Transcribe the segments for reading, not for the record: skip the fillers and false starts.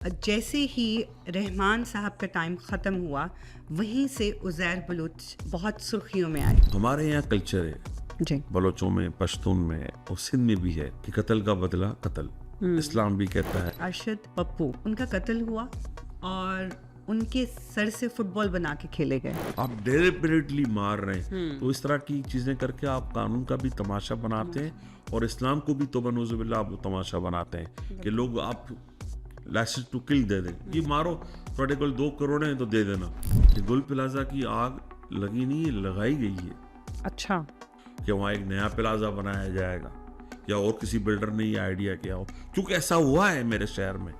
जैसे ही रहमान साहब का टाइम ख़त्म हुआ, वहीं से उज़ैर बलूच बहुत सुर्खियों में आए। हमारे यहाँ कल्चर है जी। बलोचों में, पश्तून में और सिंध में भी है कि कत्ल का बदला कत्ल। इस्लाम भी कहता है। अरशद पप्पू, उनका कत्ल हुआ और उनके सर से फुटबॉल बना के खेले गए। आप डेलिबरेटली मार रहे हैं, तो इस तरह की चीजें करके आप कानून का भी तमाशा बनाते हैं और इस्लाम को भी तौबा नऊज़ुबिल्लाह आप तमाशा बनाते हैं कि लोग आप लाइसेंस टू किल दे दें, ये मारो, थोड़े कोल 2 करोड़ हैं तो दे देना। ये गुल प्लाजा की आग लगी नहीं है, लगाई गई है अच्छा। कि वहाँ एक नया प्लाजा बनाया जाएगा या और किसी बिल्डर ने ये आइडिया किया हो, क्योंकि ऐसा हुआ है मेरे शहर में।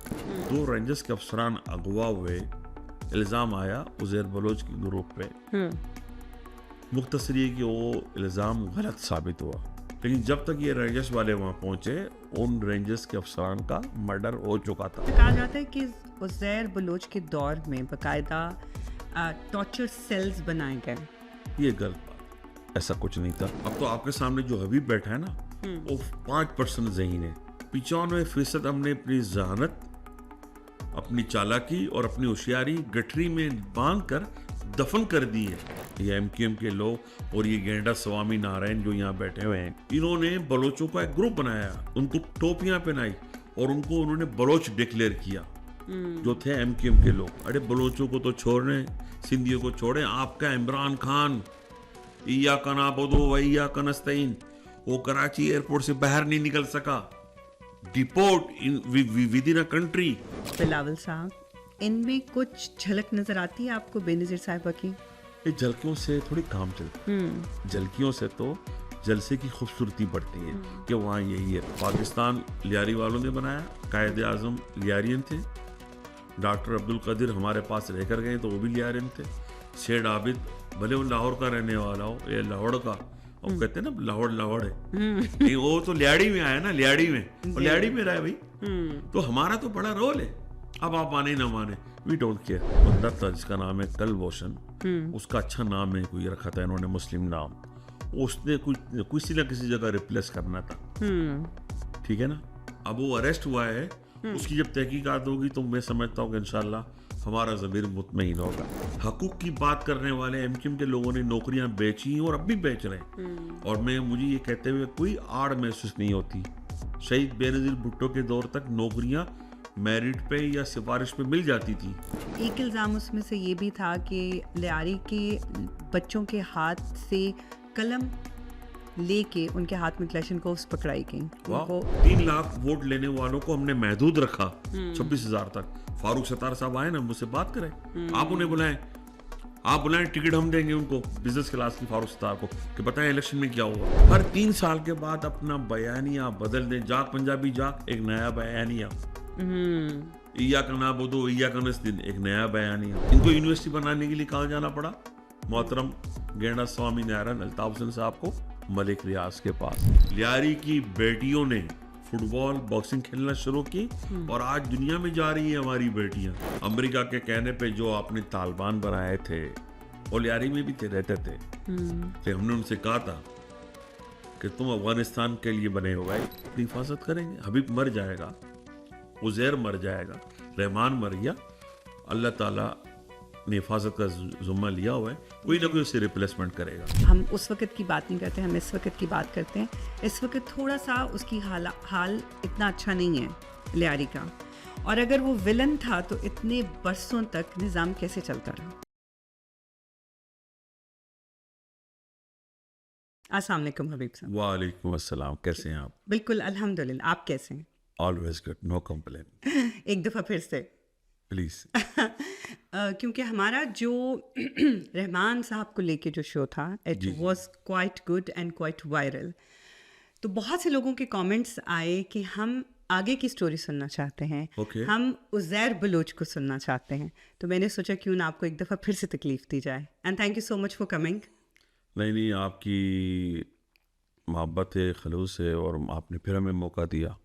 2 रेंजर्स के अफसरान अगवा हुए, इल्ज़ाम आया उज़ैर बलोच के ग्रुप पे। मुख्तसर ये कि वो इल्ज़ाम गलत साबित हुआ, लेकिन जब तक ये रेंजर्स वाले वहाँ पहुँचे, उन रेंजर्स के अफसरान का मर्डर हो चुका था। तो कहा जाता है कि उज़ैर बलूच के दौर में बाकायदा टॉर्चर सेल्स बनाए गए। ये गलत बात, ऐसा कुछ नहीं था। अब तो आपके सामने जो हबीब बैठा है ना, वो 5% ज़हीन है। 95% हमने अपनी जहानत, अपनी चालाकी और अपनी होशियारी गठरी में बांध कर दफन कर दी है। ये एमक्यूएम के लोग और ये गेंडा स्वामी नारायण जो यहाँ बैठे हुए हैं, इन्होंने बलोचों का एक ग्रुप बनाया, उनको टोपियां पहनाई और उनको उन्होंने बलोच डिक्लेयर किया, जो थे एमक्यूएम के लोग। अरे बलोचों को तो छोड़ने, सिंधियों को छोड़े। आपका इमरान खान इया का नाबुदु व इया का नस्तईन, वो कराची एयरपोर्ट से बाहर नहीं निकल सका, deport with in a country. Bilawal साहब, इनमें कुछ झलक नजर आती है आपको बेनज़ीर साहिबा की? ये झलकियों से थोड़ी काम चलता है। झलकियों से तो जलसे की खूबसूरती बढ़ती है कि वहाँ यही है। पाकिस्तान लियारी वालों ने बनाया, कायदे आजम लियारियन थे, डॉक्टर अब्दुल कदीर हमारे पास रहकर गए तो वो भी लियारियन थे। शेर आबिद भले वो लाहौर का रहने वाला हो, ये लाहौर का, वो कहते हैं ना लाहौर है, नहीं वो तो लियाड़ी में आया ना, लियाड़ी में, और लियाड़ी में रहा है भाई। तो हमारा तो बड़ा रोल है। अब आप माने ना माने, वी डोंट केयर। बंदा था जिसका नाम है कलभूषण, उसका अच्छा नाम है कोई रखा था इन्होंने, मुस्लिम नाम। उसने किसी ना किसी जगह रिप्लेस करना था, ठीक है ना। अब वो अरेस्ट हुआ है, उसकी जब तहकीकात होगी तो मैं समझता हूँ कि इंशाल्लाह हमारा ज़मीर मुतमईन होगा। हकूक की बात करने वाले एमक्यूएम के लोगों ने नौकरियां बेची और अब भी बेच रहे हैं, और मुझे ये कहते हुए कोई आड़ महसूस नहीं होती। शहीद बेनज़ीर भुट्टो के दौर तक नौकरियां मेरिट पे या सिफारिश पे मिल जाती थी। एक इल्ज़ाम उसमें से ये भी था कि लियारी के बच्चों के हाथ से कलम लेके उनके हाथ में क्लैशनकोव्स पकड़ाई गई। उनको 3 लाख वोट लेने वालों को हमने महदूद रखा 26,000 तक। फारूक सत्तार साहब आए ना, मुझसे बात करें, आप उन्हें बुलाएं, आप बुलाएं, टिकट हम देंगे उनको बिजनेस क्लास की, फारूक सत्तार को, कि बताएं इलेक्शन में क्या हुआ। हर 3 साल के बाद अपना बयानिया बदल दें। जाग पंजाबी जाग, एक नया बयानिया। इया का नाबुदु इया का नस्तईन, एक नया बयानिया। इनको यूनिवर्सिटी बनाने के लिए कहाँ जाना पड़ा? मोहतरम गेंडा स्वामी नारायण अल्ताफ हुसैन साहब को, मलिक रियाज के पास। लियारी की बेटियों ने फुटबॉल, बॉक्सिंग खेलना शुरू की और आज दुनिया में जा रही है हमारी बेटियां। अमेरिका के कहने पे जो आपने तालिबान बनाए थे, वो लियारी में भी रहते थे। तो हमने उनसे कहा था कि तुम अफगानिस्तान के लिए बने हो भाई, अपनी हिफाजत करेंगे। हबीब मर जाएगा, उज़ैर मर जाएगा, रहमान मर गया, अल्लाह ताला ने हिफाजत का जुम्मा लिया हुआ है, कोई ना कोई उसे रिप्लेसमेंट करेगा। हम उस वक्त की बात नहीं करते, हम इस वक्त की बात करते हैं। इस वक्त थोड़ा सा उसकी हाल इतना अच्छा नहीं है लियारी का, और अगर वो विलन था तो इतने बरसों तक निज़ाम कैसे चलता रहा? अस्सलाम वालेकुम हबीब साहब। वालेकुम अस्सलाम, कैसे हैं आप? बिल्कुल अल्हम्दुलिल्लाह, आप कैसे हैं? Always good, no complain. एक दफ़ा फिर से प्लीज। क्योंकि हमारा जो रहमान साहब को लेके जो शो था, it was quite good and quite viral. तो बहुत से लोगों के कमेंट्स आए कि हम आगे की स्टोरी सुनना चाहते हैं, Okay. हम उज़ैर बलूच को सुनना चाहते हैं। तो मैंने सोचा क्यों ना आपको एक दफ़ा फिर से तकलीफ़ दी जाए। And thank you so much for coming. नहीं, आपकी मोहब्बत है, खलूस है, और आपने फिर हमें मौका दिया,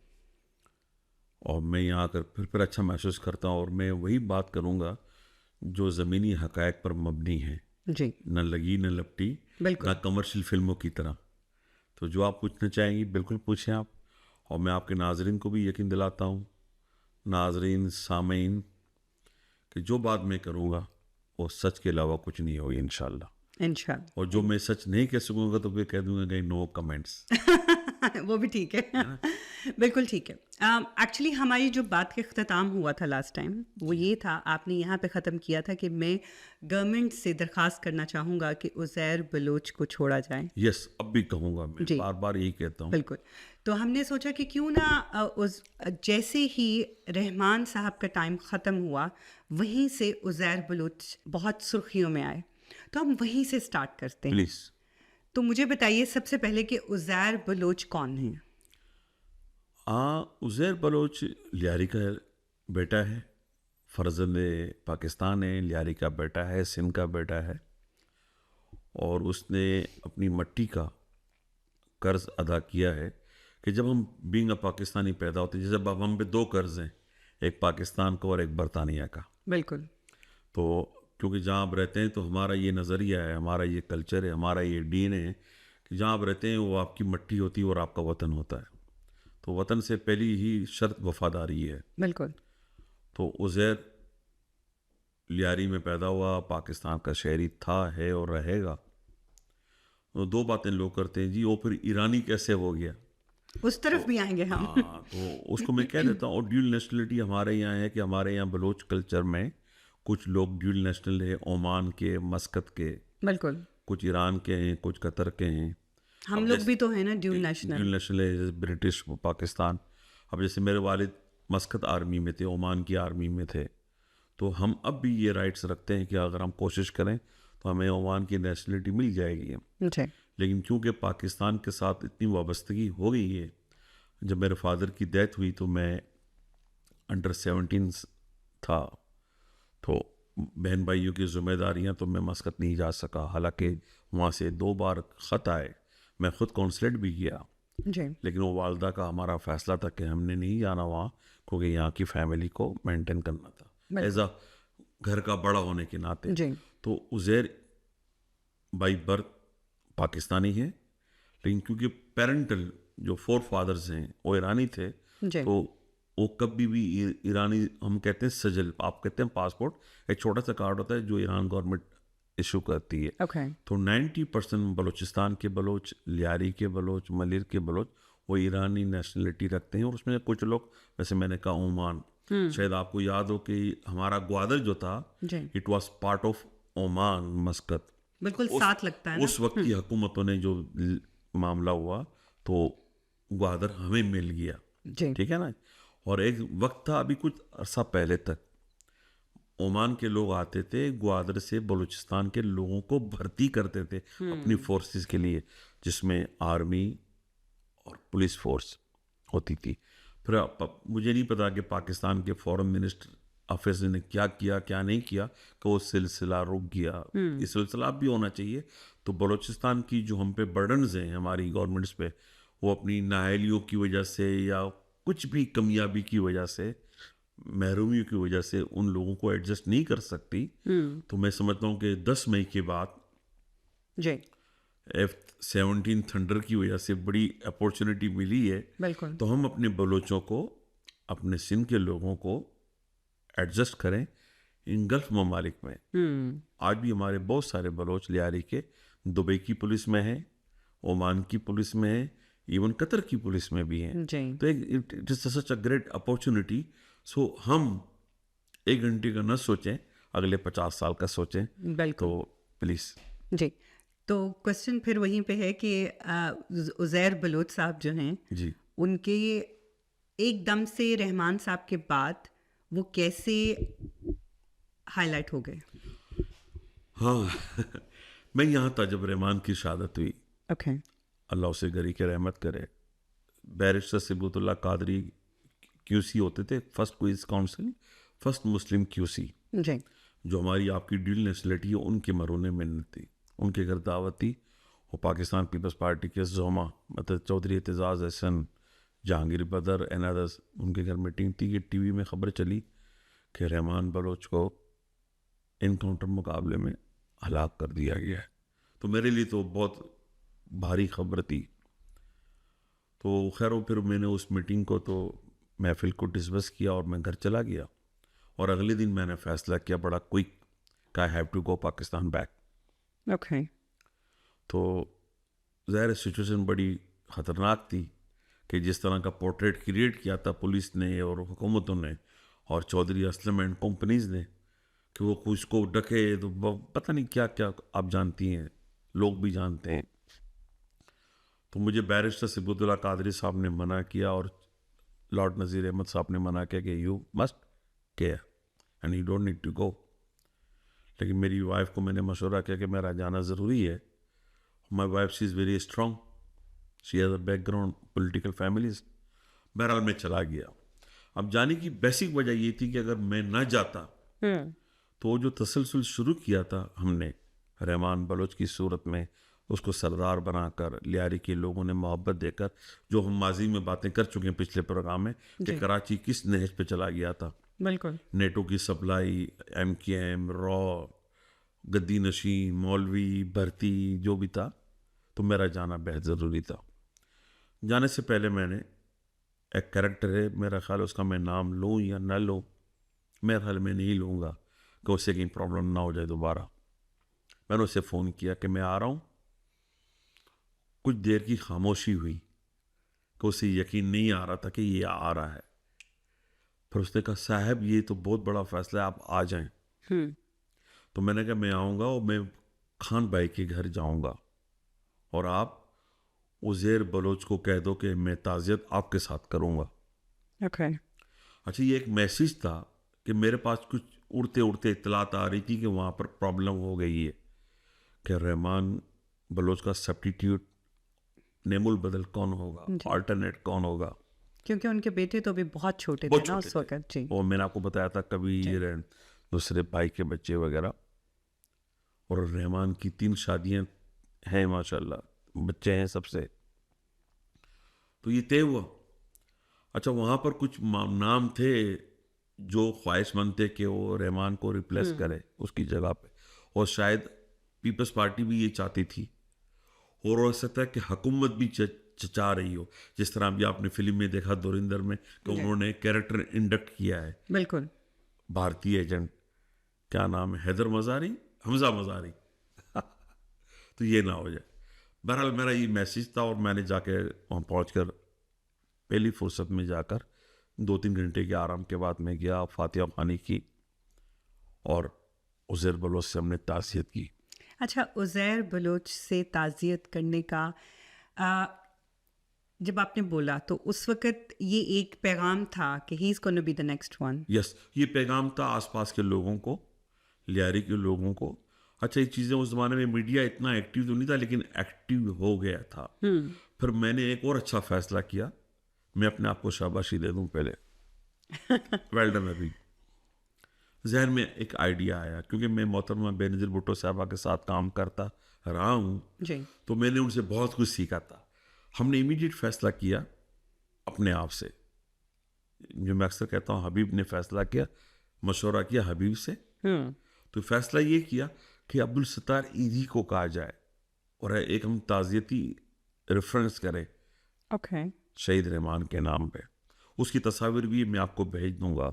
और मैं यहाँ आकर फिर अच्छा महसूस करता हूँ। और मैं वही बात करूँगा जो ज़मीनी हक़ाइक़ पर मबनी है, जी न लगी न लपटी, बिल्कुल। ना कमर्शियल फिल्मों की तरह। तो जो आप पूछना चाहेंगी बिल्कुल पूछें आप, और मैं आपके नाज़रीन को भी यकीन दिलाता हूँ नाजरीन सामीन कि जो बात मैं करूँगा वो सच के अलावा कुछ नहीं होगी इंशाल्लाह। इंशाल्लाह। और जो मैं सच नहीं कह सकूँगा तो फिर कह दूँगा कहीं नो कमेंट्स। वो भी ठीक है। बिल्कुल ठीक है। एक्चुअली हमारी जो बात का अख्ताम हुआ था लास्ट टाइम वो ये था, आपने यहाँ पे ख़त्म किया था कि मैं गवर्नमेंट से दरख्वास्त करना चाहूँगा कि उज़ैर बलोच को छोड़ा जाए। यस, अब भी कहूँगा, मैं जी। बार बार यही कहता हूँ। बिल्कुल। तो हमने सोचा कि क्यों ना उस जैसे ही रहमान साहब का टाइम ख़त्म हुआ वहीं से उज़ैर बलोच बहुत सुर्खियों में आए, तो हम वहीं से स्टार्ट करते हैं। प्लीज़। तो मुझे बताइए सबसे पहले कि उज़ैर बलोच कौन है? उज़ैर बलोच लियारी का बेटा है, फर्जंद पाकिस्तान है, लियारी का बेटा है, सिंध का बेटा है, और उसने अपनी मट्टी का कर्ज अदा किया है कि जब हम बीइंग अ पाकिस्तानी पैदा होते हैं, जैसे अब हम पे दो कर्ज हैं, एक पाकिस्तान का और एक बरतानिया का। बिल्कुल। तो क्योंकि जहाँ आप रहते हैं तो हमारा ये नज़रिया है, हमारा ये कल्चर है, हमारा ये डीएनए है कि जहाँ आप रहते हैं वो आपकी मट्टी होती है और आपका वतन होता है। तो वतन से पहली ही शर्त वफादारी है। बिल्कुल। तो उज़ैर लियारी में पैदा हुआ, पाकिस्तान का शहरी था, है और रहेगा। तो दो बातें लोग करते हैं जी, वो फिर ईरानी कैसे हो गया, उस तरफ भी आएंगे हम। हाँ, तो उसको मैं कह देता हूँ। और ड्यूल नेशनलिटी हमारे यहाँ है कि हमारे यहाँ बलोच कल्चर में कुछ लोग ड्यूल नेशनल है, ओमान के, मस्कत के, बिल्कुल। कुछ ईरान के हैं, कुछ कतर के हैं। हम अब लोग जैसे भी तो है ना ड्यूल नेशनल। ड्यूल नेशनल है, जैसे ब्रिटिश, पाकिस्तान। अब जैसे मेरे वालिद मस्कत आर्मी में थे, ओमान की आर्मी में थे, तो हम अब भी ये राइट्स रखते हैं कि अगर हम कोशिश करें तो हमें ओमान की नेशनलिटी मिल जाएगी। जी। लेकिन क्योंकि पाकिस्तान के साथ इतनी वाबस्तगी हो गई है, जब मेरे फादर की डेथ हुई तो मैं अंडर 17 था, तो बहन भाइयों की जिम्मेदारियां, तो मैं मस्कत नहीं जा सका। हालांकि वहाँ से 2 बार ख़त आए, मैं ख़ुद कॉन्सुलेट भी किया, जी। लेकिन वो वालदा का हमारा फ़ैसला था कि हमने नहीं जाना वहाँ, क्योंकि यहाँ की फैमिली को मेंटेन करना था एज अ घर का बड़ा होने के नाते। जी। तो उज़ैर बाई बर्थ पाकिस्तानी है, लेकिन क्योंकि पेरेंटल जो फोर फादर्स हैं वो ईरानी थे, जी। तो वो कभी भी ईरानी, हम कहते हैं सजल, आप कहते हैं पासपोर्ट, एक छोटा सा कार्ड होता है जो ईरान गवर्नमेंट इशू करती है। ओके। तो 90% बलूचिस्तान के बलोच, लियारी के बलोच, मलिर के बलोच वो ईरानी नेशनलिटी रखते हैं। और उसमें कुछ लोग, वैसे मैंने कहा ओमान, शायद आपको याद हो कि हमारा ग्वादर जो था, it was part of Oman, मस्कत। बिल्कुल साथ लगता है ना। उस वक्त की हुकूमतों ने जो मामला हुआ तो ग्वादर हमें मिल गया, जी। ठीक है ना। और एक वक्त था अभी कुछ अरसा पहले तक ओमान के लोग आते थे, ग्वादर से बलूचिस्तान के लोगों को भर्ती करते थे अपनी फोर्सेस के लिए, जिसमें आर्मी और पुलिस फोर्स होती थी। फिर मुझे नहीं पता कि पाकिस्तान के फॉरेन मिनिस्टर ऑफिस ने क्या किया क्या नहीं किया कि वो सिलसिला रुक गया। ये सिलसिला भी होना चाहिए। तो बलूचिस्तान की जो हम पे बर्डन्स हैं हमारी गवर्नमेंट्स पे, वो अपनी नाअहलियों की वजह से या कुछ भी कमियाबी की वजह से, महरूमियों की वजह से उन लोगों को एडजस्ट नहीं कर सकती। तो मैं समझता हूँ कि 10 मई के बाद जी। F-17 थंडर की वजह से बड़ी अपॉर्चुनिटी मिली है। बिल्कुल। तो हम अपने बलोचों को, अपने सिंध के लोगों को एडजस्ट करें इन गल्फ ममालिक में। आज भी हमारे बहुत सारे बलोच लियारी के दुबई की पुलिस में है, ओमान की पुलिस में है, इवन कतर की पुलिस में भी हैं। जी। तो it is such a great opportunity. So हम 1 घंटे का न सोचें, अगले 50 साल का सोचें। बिल्कुल। तो प्लीज़। जी। तो क्वेश्चन फिर वहीं पे है कि उज़ैर बलोच साहब जो हैं जी, उनके एकदम से रहमान साहब के बाद वो कैसे हाईलाइट हो गए? हाँ मैं यहाँ था जब रहमान की शहादत हुई। ओके। अल्लाह उसे गरी के रहमत करे। बैरिस्टर सिबूतुल्लाह कादरी क्यूसी होते थे, first Queen's counsel, first Muslim QC, जी। जो हमारी आपकी ड्यूल नेशनलिटी है उनके मरोने में थी। उनके घर दावत थी। वो पाकिस्तान पीपल्स पार्टी के जोमा मतलब चौधरी एतजाज़ हसन, जहांगीर बदर एंड अदर्स, उनके घर मीटिंग थी कि टीवी में खबर चली कि रहमान बलोच को इनकाउंटर मुकाबले में हलाक कर दिया गया है। तो मेरे लिए तो बहुत भारी खबर थी। तो खैर फिर मैंने उस मीटिंग को तो महफिल को डिसबस किया और मैं घर चला गया। और अगले दिन मैंने फैसला किया बड़ा क्विक कि I have to go Pakistan back. Okay. तो ज़ाहिर सिचुएशन बड़ी ख़तरनाक थी कि जिस तरह का पोर्ट्रेट क्रिएट किया था पुलिस ने और हुकूमतों ने और चौधरी असलम एंड कंपनीज ने कि वो कुछ को डके तो पता नहीं क्या क्या आप जानती हैं, लोग भी जानते हैं। तो मुझे बैरिस्टर सिबुद्दौला कादरी साहब ने मना किया और लॉर्ड नज़ीर अहमद साहब ने मना किया कि you must care and you don't need to go. लेकिन मेरी वाइफ को मैंने मशवरा किया कि मेरा जाना ज़रूरी है। My wife she is very strong, she has a background political families. बहरहाल मैं चला गया। अब जाने की बेसिक वजह ये थी कि अगर मैं न जाता तो जो तसलसल शुरू किया था हमने रहमान बलोच की सूरत में, उसको सरदार बनाकर लियारी के लोगों ने मोहब्बत देकर, जो हम माजी में बातें कर चुके हैं पिछले प्रोग्राम में कि कराची किस नहज पे चला गया था। बिल्कुल। नेटो की सप्लाई, MKM, रॉ, गद्दी नशी, मौलवी, भर्ती जो भी था, तो मेरा जाना बेहद ज़रूरी था। जाने से पहले मैंने एक कैरेक्टर है, मेरा ख्याल उसका मैं नाम लूँ या न लूँ, मेरा ख्याल मैं नहीं लूँगा कि उससे कहीं प्रॉब्लम ना हो जाए दोबारा। मैंने उसे फ़ोन किया कि मैं आ रहा हूँ। कुछ देर की खामोशी हुई कि उसे यकीन नहीं आ रहा था कि ये आ रहा है। फिर उसने कहा साहब ये तो बहुत बड़ा फैसला है, आप आ जाएं। तो मैंने कहा मैं आऊँगा और मैं खान भाई के घर जाऊँगा और आप उज़ैर बलोच को कह दो कि मैं ताज़ियत आपके साथ करूँगा। ओके। अच्छा, ये एक मैसेज था कि मेरे पास कुछ उड़ते उड़ते इत्तलात आ रही थी कि वहाँ पर प्रॉब्लम हो गई है कि रहमान बलोच का सब्स्टिट्यूट नेमुल बदल कौन होगा, अल्टरनेट कौन होगा, क्योंकि उनके बेटे तो भी बहुत छोटे थे बहुत ना छोटे उस वक्त। जी। और मैंने आपको बताया था कबीर एंड दूसरे भाई के बच्चे वगैरह। और रहमान की 3 शादियां हैं माशाल्लाह, बच्चे हैं सबसे। तो ये तय हुआ। अच्छा, वहाँ पर कुछ नाम थे जो ख्वाहिशमंद थे कि वो रहमान को रिप्लेस करे उसकी जगह पे, और शायद पीपल्स पार्टी भी ये चाहती थी और हो सकता है कि हुकूमत भी चाह रही हो। जिस तरह अभी आपने फिल्म में देखा धुरंधर में कि उन्होंने कैरेक्टर इंडक्ट किया है, बिल्कुल। भारतीय एजेंट, क्या नाम है, हैदर मज़ारी, हमजा मज़ारी। तो ये ना हो जाए। बहरहाल मेरा ये मैसेज था और मैंने जाके वहाँ पहुँचकर पहली फुर्सत में जाकर 2-3 घंटे के आराम के बाद मैं गया, फातिहा खानी की और उज़ैर बलोच से हमने ताज़ियत की। अच्छा, उज़ैर बलोच से ताज़ियत करने का जब आपने बोला तो उस वक़्त ये एक पैगाम था कि he is gonna be the next one. Yes, ये पैगाम था आसपास के लोगों को, लियारी के लोगों को। अच्छा, ये चीज़ें उस ज़माने में मीडिया इतना एक्टिव तो नहीं था, लेकिन एक्टिव हो गया था। फिर मैंने एक और अच्छा फ़ैसला किया, मैं अपने आप को शाबाशी दे दूं पहले। Well done. अभी जहन में एक आइडिया आया, क्योंकि मैं मोहतरमा बेनज़ीर भुट्टो साहबा के साथ काम करता रहा हूँ, तो मैंने उनसे बहुत कुछ सीखा था। हमने इमीडिएट फैसला किया अपने आप से, जो मैं अक्सर कहता हूँ हबीब ने फैसला किया, मशवरा किया हबीब से। तो फैसला ये किया कि अब्दुल सत्तार ईदी को कहा जाए और एक हम ताज़ियती रेफरेंस करें शहीद रहमान के नाम पे। उसकी तस्वीर भी मैं आपको भेज दूंगा।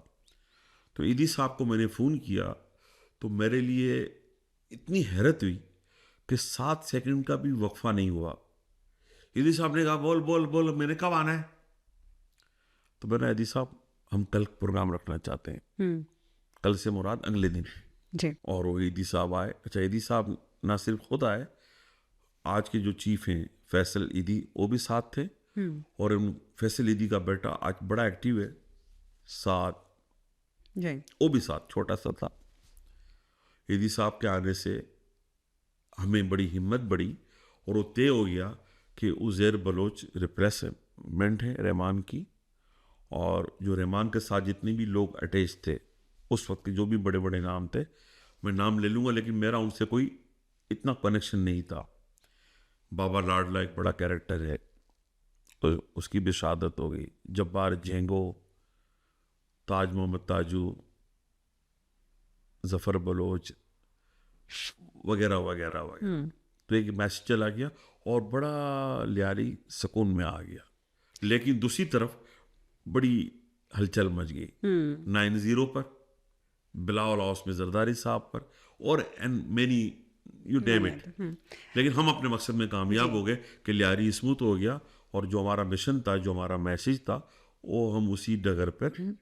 तो ईदी साहब को मैंने फ़ोन किया तो मेरे लिए इतनी हैरत हुई कि 7 सेकंड का भी वक्फा नहीं हुआ। ईदी साहब ने कहा बोल बोल बोल, मैंने कब आना है? तो मैंने ईदी साहब हम कल प्रोग्राम रखना चाहते हैं। कल से मुराद अगले दिन जी। और वो ईदी साहब आए। अच्छा, ईदी साहब ना सिर्फ खुद आए, आज के जो चीफ हैं फैसल ईदी वो भी साथ थे, और फैसल ईदी का बेटा आज बड़ा एक्टिव है साथ, वो भी साथ, छोटा सा था। ईदी साहब के आने से हमें बड़ी हिम्मत बढ़ी और वो तय हो गया कि उज़ैर बलोच रिप्लेसमेंट है रहमान की, और जो रहमान के साथ जितने भी लोग अटैच थे उस वक्त के जो भी बड़े बड़े नाम थे, मैं नाम ले लूँगा लेकिन मेरा उनसे कोई इतना कनेक्शन नहीं था। बाबा लाडला एक बड़ा कैरेक्टर है, तो उसकी भी शहादत हो गई। जब्बार जेंगो, ताज मोहम्मद ताजू, ज़फ़र बलोच वगैरह वगैरह वगैरह। तो एक मैसेज चला गया और बड़ा लियारी सुकून में आ गया। लेकिन दूसरी तरफ बड़ी हलचल मच गई। 9-0 पर, बिलावल हाउस में जरदारी साहब पर, और and many you name it. लेकिन हम अपने मकसद में कामयाब हो गए कि लियारी स्मूथ हो गया, और जो हमारा मिशन था, जो हमारा मैसेज था, वो हम उसी डगर पर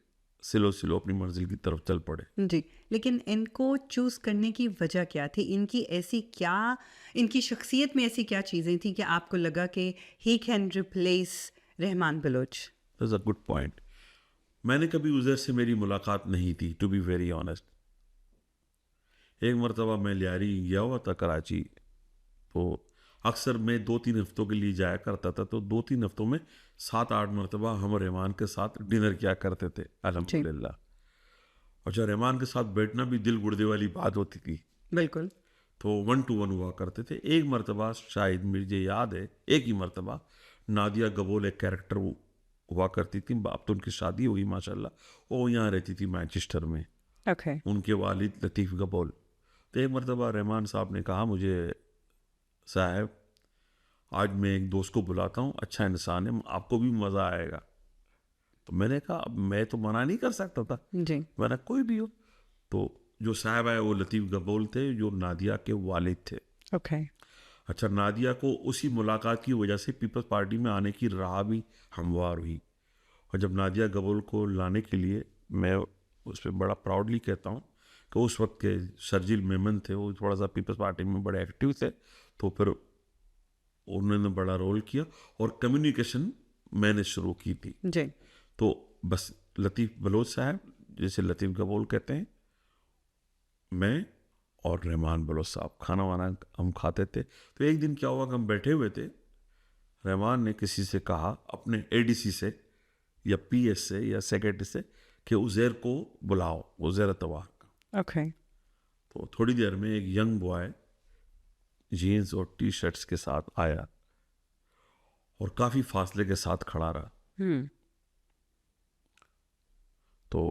सिलो सिलो अपनी मंजिल की तरफ चल पड़े। जी, लेकिन इनको चूज करने की वजह क्या थी? इनकी शख्सियत में ऐसी क्या चीजें थी कि आपको लगा कि he can replace Rahman Baloch? That's a good point. मैंने कभी उज़ैर से मेरी मुलाकात नहीं थी, टू बी वेरी ऑनेस्ट। एक मरतबा मैं लियारी गया हुआ था कराची, तो अक्सर मैं 2-3 हफ्तों के लिए जाया करता था, तो 2-3 हफ्तों में 7-8 मरतबा हम रहमान के साथ डिनर किया करते थे, अल्हम्दुलिल्लाह। और जो रहमान के साथ बैठना भी दिल गुर्दे वाली बात होती थी, बिल्कुल। तो 1 to 1 हुआ करते थे। एक मरतबा शायद मुझे याद है, एक ही मरतबा नादिया गबोल एक कैरेक्टर हुआ करती थी, अब तो उनकी शादी हुई माशाल्लाह, वो यहाँ रहती थी मैनचेस्टर में, ओके। उनके वालिद लतीफ़ गबोल। तो एक मरतबा रहमान साहब ने कहा मुझे, साहब आज मैं एक दोस्त को बुलाता हूँ, अच्छा इंसान है, आपको भी मज़ा आएगा। तो मैंने कहा अब मैं तो मना नहीं कर सकता था, जी। मैंने कोई भी हो। तो जो साहब आए वो लतीफ़ गबोल थे, जो नादिया के वालिद थे। ओके। अच्छा, नादिया को उसी मुलाकात की वजह से पीपल्स पार्टी में आने की राह भी हमवार हुई, और जब नादिया गबोल को लाने के लिए, मैं उस पर बड़ा प्राउडली कहता हूँ कि उस वक्त के शर्जिल मेमन थे, वो थोड़ा सा पीपल्स पार्टी में बड़े एक्टिव थे, तो फिर उन्होंने बड़ा रोल किया और कम्युनिकेशन मैंने शुरू की थी। जी। तो बस लतीफ़ बलोच साहब, जैसे लतीफ़ गबोल कहते हैं, मैं और रहमान बलोच साहब खाना वाना हम खाते थे। तो एक दिन क्या हुआ कि हम बैठे हुए थे, रहमान ने किसी से कहा, अपने एडीसी से या पीएस से या सेक्रेटरी से, कि उज़ैर को बुलाओ, उज़ैर अतवार। ओके। तो थोड़ी देर में एक यंग बॉय जीन्स और टी शर्ट्स के साथ आया और काफ़ी फासले के साथ खड़ा रहा। तो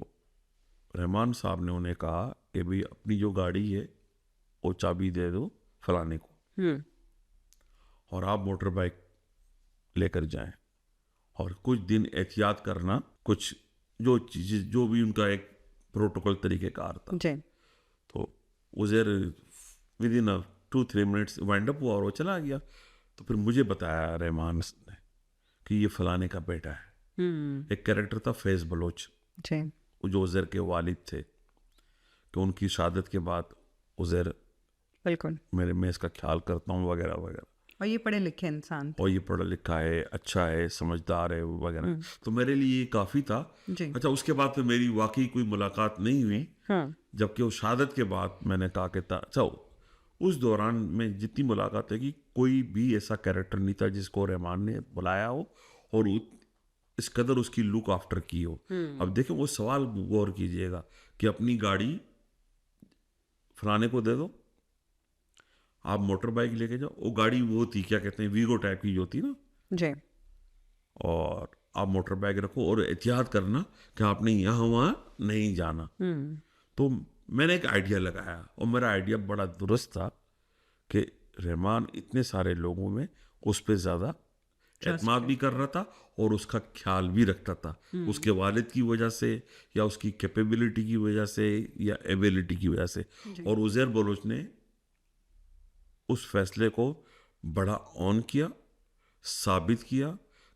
रहमान साहब ने उन्हें कहा कि भाई अपनी जो गाड़ी है वो चाबी दे दो फलाने को, और आप मोटर बाइक लेकर जाएं, और कुछ दिन एहतियात करना, कुछ जो चीज़ जो भी उनका एक प्रोटोकॉल तरीक़ेकार था। जी। तो Uzair with in 2-3 minutes wind up हुआ और वो चला गया। तो फिर मुझे बताया रहमान ने कि ये फलाने का बेटा है। एक कैरेक्टर था फैज़ बलोच, जी। जो उज़ैर के वालिद थे, कि उनकी शहादत के बाद उज़ैर बिल्कुल। मैं इसका ख्याल करता हूँ वगैरह वगैरह, और ये पढ़े लिखे इंसान थे। और ये पढ़ा लिखा है, अच्छा है, समझदार है वगैरह। तो मेरे लिए ये काफ़ी था। जी। अच्छा, उसके बाद तो मेरी वाकई कोई मुलाकात नहीं हुई, हाँ। जबकि उस शहादत के बाद मैंने कहा कि अच्छा, उस दौरान में जितनी मुलाकात है कि कोई भी ऐसा कैरेक्टर नहीं था जिसको रहमान ने बुलाया हो और इस कदर उसकी लुक आफ्टर की हो। अब देखें, वो सवाल गौर कीजिएगा कि अपनी गाड़ी फलाने को दे दो, आप मोटर बाइक लेके जाओ, वो गाड़ी वो थी, क्या कहते हैं, वीगो टाइप की जो थी ना, जी। और आप मोटर बाइक रखो और एहतियात करना कि आपने यहाँ वहाँ नहीं जाना। तो मैंने एक आइडिया लगाया, और मेरा आइडिया बड़ा दुरुस्त था कि रहमान इतने सारे लोगों में उस पर ज़्यादा एतमाद भी कर रहा था और उसका ख्याल भी रखता था, उसके वालिद की वजह से या उसकी कैपेबिलिटी की वजह से या एबिलिटी की वजह से। और उज़ैर बलोच ने उस फैसले को बड़ा ऑन किया, साबित किया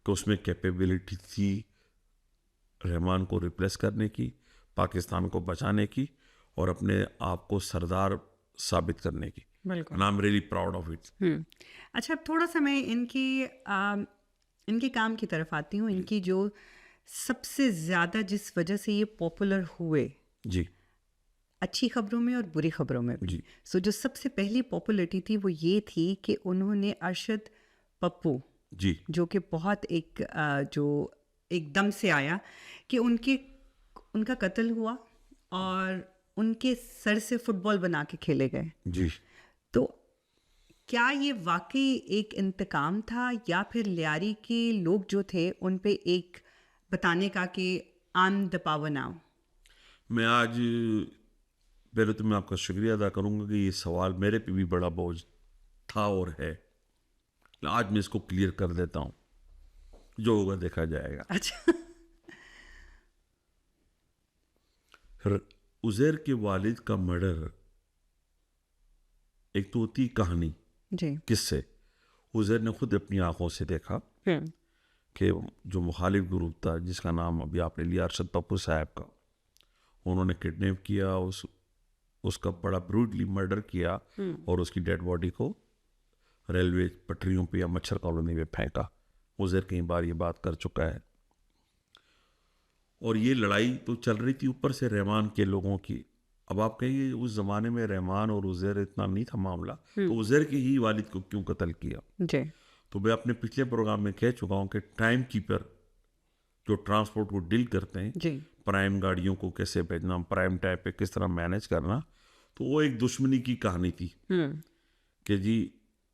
कि उसमें कैपेबिलिटी थी रहमान को रिप्लेस करने की, पाकिस्तान को बचाने की, और अपने आप को सरदार साबित करने की। बिल्कुल। And I'm really proud of it. अच्छा, अब थोड़ा सा मैं इनके काम की तरफ आती हूँ। इनकी जो सबसे ज़्यादा जिस वजह से ये पॉपुलर हुए, जी अच्छी खबरों में और बुरी खबरों में भी, जी सो जो सबसे पहली पॉपुलरिटी थी वो ये थी कि उन्होंने अरशद पप्पू, जी जो कि बहुत जो एकदम से आया कि उनका कत्ल हुआ और उनके सर से फुटबॉल बना के खेले गए। जी। तो क्या ये वाकई एक इंतकाम था, या फिर लियारी के लोग जो थे उन पे एक बताने का कि I am the power now? मैं आज पहले तो मैं आपका शुक्रिया अदा करूंगा कि ये सवाल मेरे पे भी बड़ा बोझ था और है। आज मैं इसको क्लियर कर देता हूँ, जो होगा देखा जाएगा। अच्छा। उज़ैर के वालिद का मर्डर, एक तो होती कहानी जी। किससे, उज़ैर ने खुद अपनी आंखों से देखा कि जो मुखालिफ ग्रुप था जिसका नाम अभी आपने लिया अरशद पप्पू साहब का, उन्होंने किडनैप किया, उसका बड़ा ब्रूटली मर्डर किया और उसकी डेड बॉडी को रेलवे पटरियों पे या मच्छर कॉलोनी में फेंका। उज़ैर कई बार ये बात कर चुका है। और ये लड़ाई तो चल रही थी ऊपर से रहमान के लोगों की। अब आप कहिए उस ज़माने में रहमान और उज़ैर इतना नहीं था मामला, तो उज़ैर के ही वालिद को क्यों कत्ल किया? जी। तो मैं अपने पिछले प्रोग्राम में कह चुका हूँ कि टाइम कीपर जो ट्रांसपोर्ट को डील करते हैं, जी। प्राइम गाड़ियों को कैसे भेजना, प्राइम टाइम पे किस तरह मैनेज करना, तो वो एक दुश्मनी की कहानी थी कि जी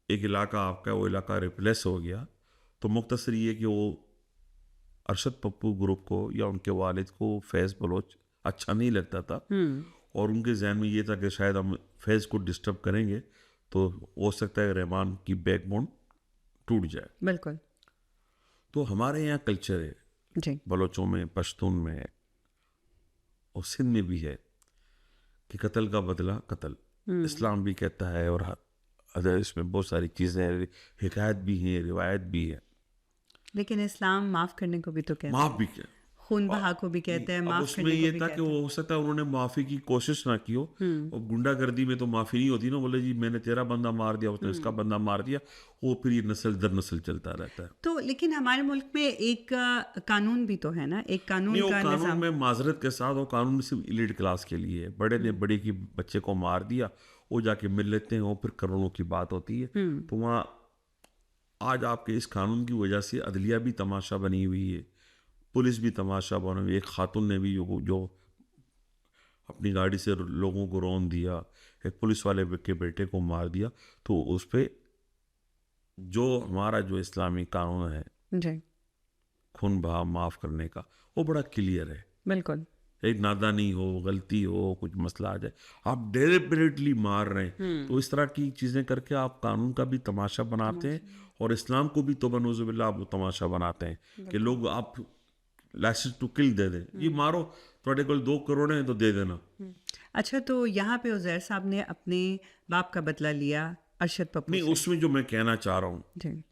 एक इलाका आपका, वो इलाका रिप्लेस हो गया, तो मुख्तसर ये कि वो अरशद पप्पू ग्रुप को या उनके वालिद को फैज़ बलोच अच्छा नहीं लगता था और उनके जहन में ये था कि शायद हम फैज़ को डिस्टर्ब करेंगे तो हो सकता है रहमान की बैकबोन टूट जाए। बिल्कुल। तो हमारे यहाँ कल्चर है जी। बलोचों में, पश्तून में है और सिंध में भी है कि कत्ल का बदला कत्ल। इस्लाम भी कहता है और अदर इसमें बहुत सारी चीज़ें, हिकायत भी हैं, रिवायत भी है। लेकिन इस्लाम माफ़ करने को भी तो कहता है, माफ़ भी क्या, खून बहा को भी कहता है, अब माफ़ उसमें करने को ये भी था कहता कि वो हो सकता है उन्होंने माफ़ी की कोशिश ना की हो, और गुंडागर्दी में तो माफ़ी नहीं होती ना, बोले जी मैंने तेरा बंदा मार दिया, उसने इसका बंदा मार दिया, वो फिर ये नस्ल दर नस्ल चलता रहता है। तो लेकिन हमारे मुल्क में एक कानून भी तो है ना, एक कानून नहीं, वो का कानून निज़ाम। में माजरत के साथ वो कानून सिर्फ इलीट क्लास के लिए है। बड़े ने बड़े की बच्चे को मार दिया, वो जाके मिल लेते हैं, वो फिर करोड़ों की बात होती है। तो वहाँ आज आपके इस कानून की वजह से अदलिया भी तमाशा बनी हुई है, पुलिस भी तमाशा बनी हुई है। एक खातून ने भी जो अपनी गाड़ी से लोगों को रौंद दिया, एक पुलिस वाले के बेटे को मार दिया, तो उस पर जो हमारा जो इस्लामी कानून है जी। खून बहा माफ़ करने का, वो बड़ा क्लियर है। बिल्कुल। एक नादानी हो, गलती हो, कुछ मसला आ जाए, आप डेलिबरेटली मार रहे हैं, तो इस तरह की चीज़ें करके आप कानून का भी तमाशा बनाते हैं और इस्लाम को भी तोबनउज़ुबिल्लाह आप तमाशा बनाते हैं कि लोग आप लाइसेंस टू किल दे दें, ये मारो, थोड़े को 2 करोड़ हैं तो दे देना। अच्छा, तो यहाँ पे उज़ैर साहब ने अपने बाप का बदला लिया अरशद पप्पू नहीं, से। उसमें जो मैं कहना चाह रहा हूँ जी।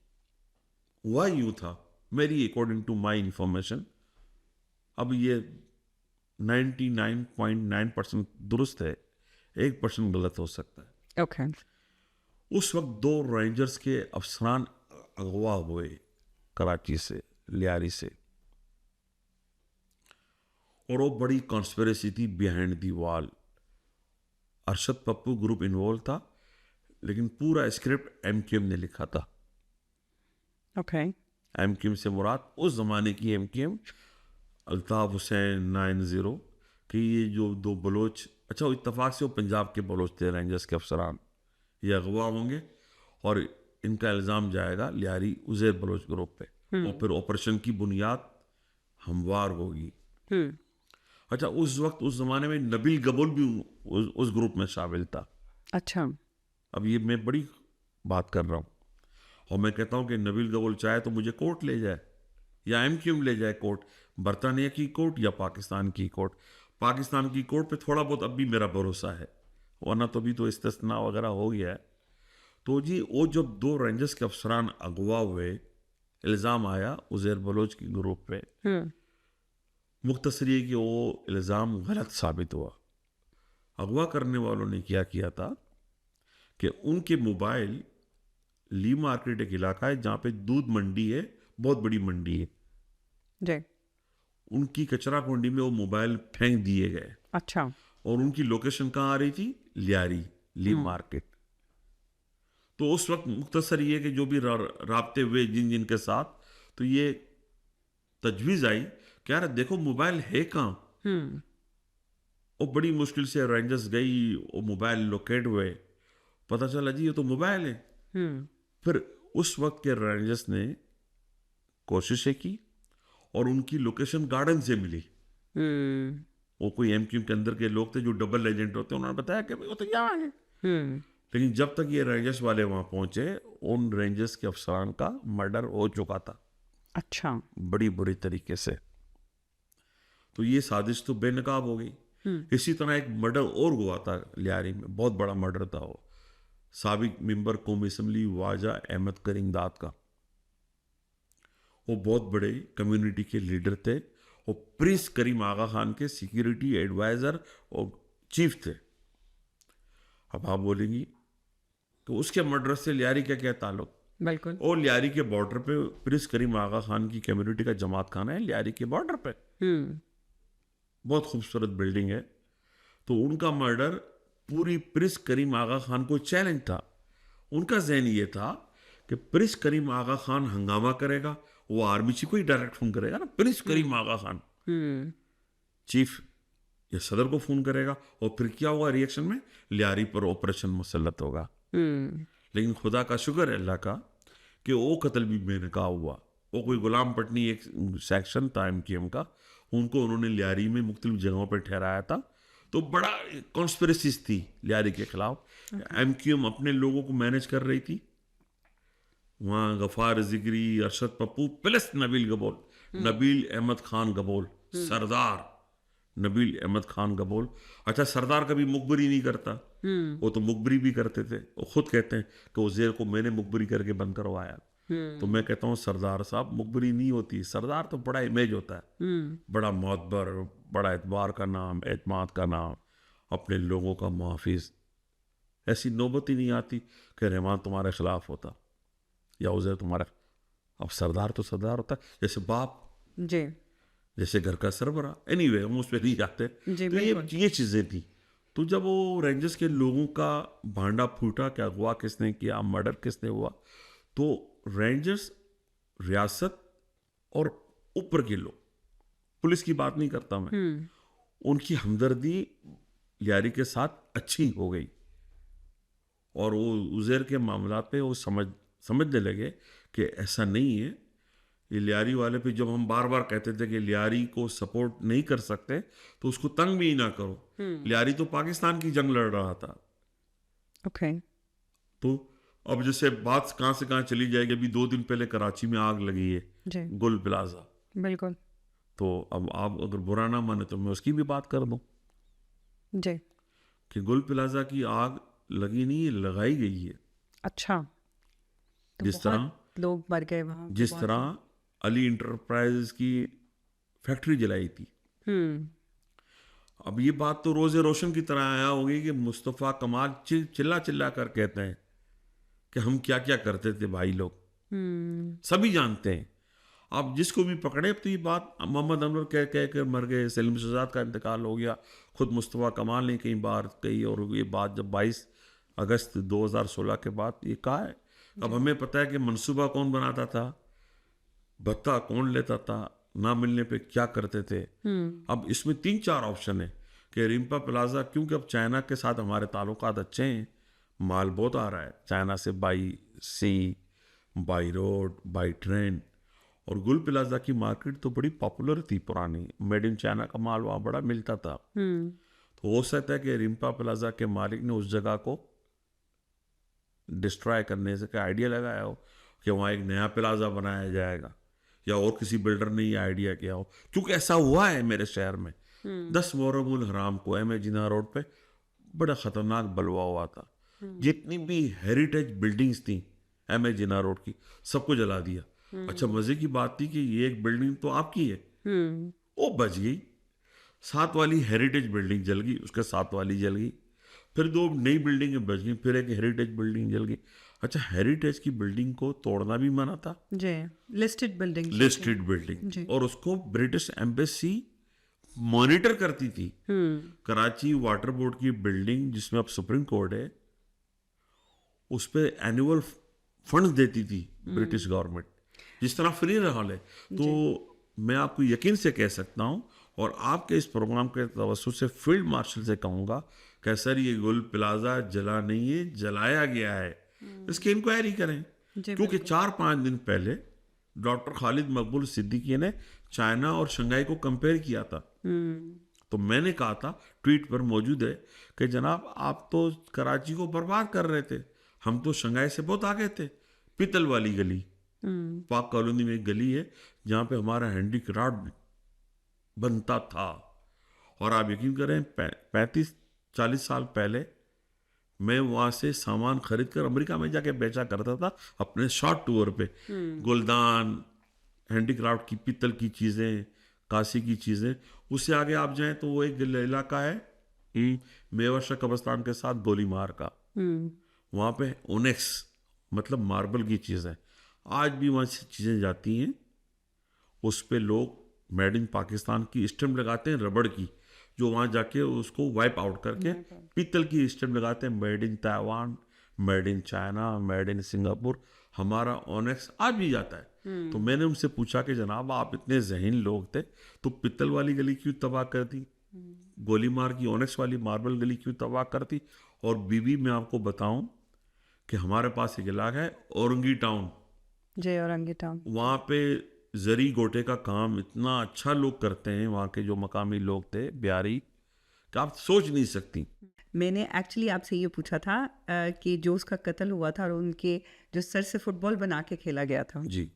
हुआ यूँ था, मेरी अकॉर्डिंग टू माई इंफॉर्मेशन, अब ये 99.9% दुरुस्त है, 1% गलत हो सकता है। ओके। उस वक्त 2 रेंजर्स के अफसरान अगवा हुए कराची से, लियारी से, और वो बड़ी कॉन्स्पिरेसी थी behind the wall. Arshad Pappu group involve था, लेकिन पूरा स्क्रिप्ट एमक्यूएम ने लिखा था। ओके। एमक्यूएम से मुराद उस ज़माने की एमक्यूएम, अल्ताफ़ हुसैन 90, कि ये जो 2 बलोच, अच्छा वो इत्तफाक से वो पंजाब के बलोच थे, रेंजर्स के अफसरान, ये अगवा होंगे और इनका इल्ज़ाम जाएगा लियारी उज़ैर बलोच ग्रुप पे, और फिर ऑपरेशन की बुनियाद हमवार होगी। अच्छा, उस वक्त उस ज़माने में नबील गबुल भी उस ग्रुप में शामिल था। अच्छा। अब ये मैं बड़ी बात कर रहा हूँ और मैं कहता हूँ कि नबील गबुल चाहे तो मुझे कोर्ट ले जाए या एमक्यूएम ले जाए कोर्ट, बरतानिया की कोर्ट या पाकिस्तान की कोर्ट। पाकिस्तान की कोर्ट पे थोड़ा बहुत अब भी मेरा भरोसा है, वरना तो भी तो इस्तिस्ना वगैरह हो गया है। तो जी वो जब 2 रेंजर्स के अफसरान अगवा हुए, इल्ज़ाम आया उज़ैर बलोच की ग्रुप पे, मुख्तसर ये कि वो इल्ज़ाम गलत साबित हुआ। अगवा करने वालों ने क्या किया था कि उनके मोबाइल, ली मार्केट एक इलाका है जहाँ पे दूध मंडी है, बहुत बड़ी मंडी है, जी। उनकी कचरा कुंडी में वो मोबाइल फेंक दिए गए। अच्छा। और उनकी लोकेशन कहाँ आ रही थी? लियारी, ली मार्केट। तो उस वक्त मुख्तसर ये कि जो भी राब्ते हुए जिन जिन के साथ, तो ये तजवीज़ आई कि यार देखो मोबाइल है कहाँ। वो बड़ी मुश्किल से रेंजर्स गई, वो मोबाइल लोकेट हुए, पता चला जी ये तो मोबाइल है। फिर उस वक्त के रेंजर्स ने कोशिशें की और उनकी लोकेशन गार्डन से मिली। वो कोई एमक्यूएम के अंदर के लोग थे जो डबल एजेंट होते हैं, उन्होंने बताया कि भाई वो तो यहाँ है। लेकिन जब तक ये रेंजर्स वाले वहाँ पहुँचे, उन रेंजर्स के अफसरान का मर्डर हो चुका था। अच्छा। बड़ी बुरी तरीके से। तो ये साजिश तो बेनकाब हो गई। इसी तरह एक मर्डर और हुआ था लियारी में, बहुत बड़ा मर्डर था वो, साबिक मेंबर कौमी असम्बली वाजा अहमद करीम दाद का। वो बहुत बड़े कम्युनिटी के लीडर थे, वो प्रिंस करीम आगा खान के सिक्योरिटी एडवाइजर और चीफ थे। अब आप बोलेंगी तो उसके मर्डर से लियारी का क्या ताल्लुक? बिल्कुल। और लियारी के बॉर्डर पे प्रिंस करीम आगा खान की कम्युनिटी का जमात खाना है लियारी के बॉर्डर पे, बहुत खूबसूरत बिल्डिंग है। तो उनका मर्डर पूरी प्रिंस करीम आगा खान को चैलेंज था। उनका जहन ये था कि प्रिंस करीम आगा खान हंगामा करेगा, वो आर्मी चीफ को ही डायरेक्ट फोन करेगा ना, प्रिंस करीम आगा खान चीफ या सदर को फोन करेगा, और फिर क्या होगा रिएक्शन में, लियारी पर ऑपरेशन मुसल्लत होगा। लेकिन खुदा का शुक्र है अल्लाह का कि वो कत्ल भी बेनकाब हुआ। वो कोई गुलाम पटनी एक सेक्शन था एमक्यूएम का, उनको उन्होंने लियारी में मुख्तलिफ जगहों पर ठहराया था। तो बड़ा कॉन्स्पिरेसीज थी लियारी के खिलाफ। एमक्यूएम अपने लोगों को मैनेज कर रही थी, वहाँ गफ़ार जिगरी, अरशद पप्पू प्लस नबील गबोल, नबील अहमद खान गबोल, सरदार नबील अहमद खान गबोल। अच्छा, सरदार कभी मुखबरी नहीं करता, वो तो मुखबरी भी करते थे। वो खुद कहते हैं कि उज़ैर को मैंने मुखबरी करके बंद करवाया। तो मैं कहता हूँ सरदार साहब, मुखबरी नहीं होती, सरदार तो बड़ा इमेज होता है, बड़ा मोतबर, बड़ा एतबार का नाम, एतमाद का नाम, अपने लोगों का मुहाफिज। ऐसी नौबत ही नहीं आती कि रहमान तुम्हारे खिलाफ होता या उज़ैर तुम्हारा। अब सरदार तो सरदार होता है, जैसे बाप जी, जैसे घर का सरबरा। एनीवे हम उस पर नहीं जाते। तो ये चीज़ें थी। तो जब वो रेंजर्स के लोगों का भांडा फूटा कि अगवा किसने किया, मर्डर किसने हुआ, तो रेंजर्स, रियासत और ऊपर के लोग, पुलिस की बात नहीं करता मैं, उनकी हमदर्दी लियारी के साथ अच्छी हो गई, और वो उज़ैर के मामला पे वो समझने लगे कि ऐसा नहीं है। ये लियारी वाले पे जब हम बार बार कहते थे कि लियारी को सपोर्ट नहीं कर सकते तो उसको तंग भी ना करो। लियारी तो पाकिस्तान की जंग लड़ रहा था। ओके। तो अब जैसे बात कहाँ से कहाँ चली जाएगी। अभी 2 दिन पहले कराची में आग लगी है गुल प्लाजा। बिल्कुल। तो अब आप अगर बुरा ना माने तो मैं उसकी भी बात कर दूं जी, कि गुल प्लाजा की आग लगी नहीं है, लगाई गई है। अच्छा। तो जिस तरह लोग मर गए वहाँ, जिस तरह अली इंटरप्राइजेस की फैक्ट्री जलाई थी। अब ये बात तो रोज़े रोशन की तरह आया होगी कि मुस्तफ़ा कमाल चिल्ला चिल्ला कर कहते हैं कि हम क्या क्या करते थे भाई लोग, सभी जानते हैं। अब जिसको भी पकड़े, अब तो ये बात मोहम्मद अनवर कह कर मर गए, सलीम शहजाद का इंतकाल हो गया, खुद मुस्तफ़ा कमाल ने कई बार कही, और ये बात जब 22 अगस्त 2016 के बाद ये कहा है। अब हमें पता है कि मनसूबा कौन बनाता था, भत्ता कौन लेता था, ना मिलने पे क्या करते थे। अब इसमें 3-4 ऑप्शन है कि रिम्पा प्लाजा, क्योंकि अब चाइना के साथ हमारे ताल्लुकात अच्छे हैं, माल बहुत आ रहा है चाइना से, by sea, by road, by train. और गुल प्लाजा की मार्केट तो बड़ी पॉपुलर थी पुरानी, मेड इन चाइना का माल वहाँ बड़ा मिलता था। तो हो सकता है कि रिम्पा प्लाजा के मालिक ने उस जगह को डिस्ट्रॉय करने से का आइडिया लगाया हो कि वहाँ एक नया प्लाजा बनाया जाएगा, या और किसी बिल्डर ने ये आइडिया किया हो। क्योंकि ऐसा हुआ है मेरे शहर में 10 मुहर्रम हराम को एम जिना रोड पे बड़ा ख़तरनाक बलवा हुआ था। जितनी भी हेरिटेज बिल्डिंग्स थी एम जिना रोड की, सबको जला दिया। अच्छा, मज़े की बात थी कि ये एक बिल्डिंग तो आपकी है, वो बच गई। 7 वाली हेरिटेज बिल्डिंग जल गई, उसके 7 वाली जल गई, फिर 2 नई बिल्डिंगें बच गई, फिर एक हेरिटेज बिल्डिंग जल गई। अच्छा, हेरिटेज की बिल्डिंग को तोड़ना भी मना था जी, लिस्टेड बिल्डिंग, और उसको ब्रिटिश एम्बेसी मॉनिटर करती थी। कराची वाटर बोर्ड की बिल्डिंग जिसमें अब सुप्रीम कोर्ट है, उस पर एनुअल फंड देती थी ब्रिटिश गवर्नमेंट, जिस तरह फ्री हॉल है। तो मैं आपको यकीन से कह सकता हूँ, और आपके इस प्रोग्राम के तवज्जुह से फील्ड मार्शल से कहूँगा कि सर ये गुल प्लाजा जला नहीं है, जलाया गया है, इसकी इंक्वायरी करें। क्योंकि 4-5 दिन पहले डॉक्टर खालिद मकबूल सिद्दीकी ने चाइना और शंघाई को कंपेयर किया था। तो मैंने कहा था, ट्वीट पर मौजूद है, कि जनाब आप तो कराची को बर्बाद कर रहे थे, हम तो शंघाई से बहुत आगे थे। पीतल वाली गली, पाक कॉलोनी में एक गली है जहाँ पे हमारा हैंडीक्राफ्ट बनता था, और आप यकीन करें 35-40 साल पहले मैं वहाँ से सामान खरीद कर अमेरिका में जाके बेचा करता था अपने शॉर्ट टूर पे। गुलदान, हैंडीक्राफ्ट की पीतल की चीज़ें, काशी की चीज़ें। उससे आगे आप जाएं तो वो एक इलाका है मेवाशा कब्रिस्तान के साथ गोलीमार का, वहाँ पे ओनेक्स मतलब मार्बल की चीज़ें आज भी वहाँ से चीज़ें जाती हैं। उस पे लोग मेड इन पाकिस्तान की स्टैम्प लगाते हैं रबड़ की, जो वहाँ जाके उसको वाइप आउट करके पीतल की स्टैम्प लगाते हैं, made in Taiwan, made in China, made in Singapore. हमारा ओनेक्स आज भी जाता है। तो मैंने उनसे पूछा कि जनाब आप इतने ज़हीन लोग थे तो पीतल वाली गली क्यों तबाह कर दी, गोलीमार की ओनेक्स वाली मार्बल गली क्यों तबाह कर दी। और बीबी मैं आपको बताऊं कि हमारे पास एक इलाका है औरंगी टाउन, जय औरंगी टाउन, वहाँ पे जरी गोटे का काम इतना अच्छा लोग करते हैं, वहाँ के जो मकामी लोग थे बिहारी, कि आप सोच नहीं सकती। मैंने एक्चुअली आपसे ये पूछा था कि जो उसका कत्ल हुआ था और उनके जो सर से फुटबॉल बना के खेला गया था जी,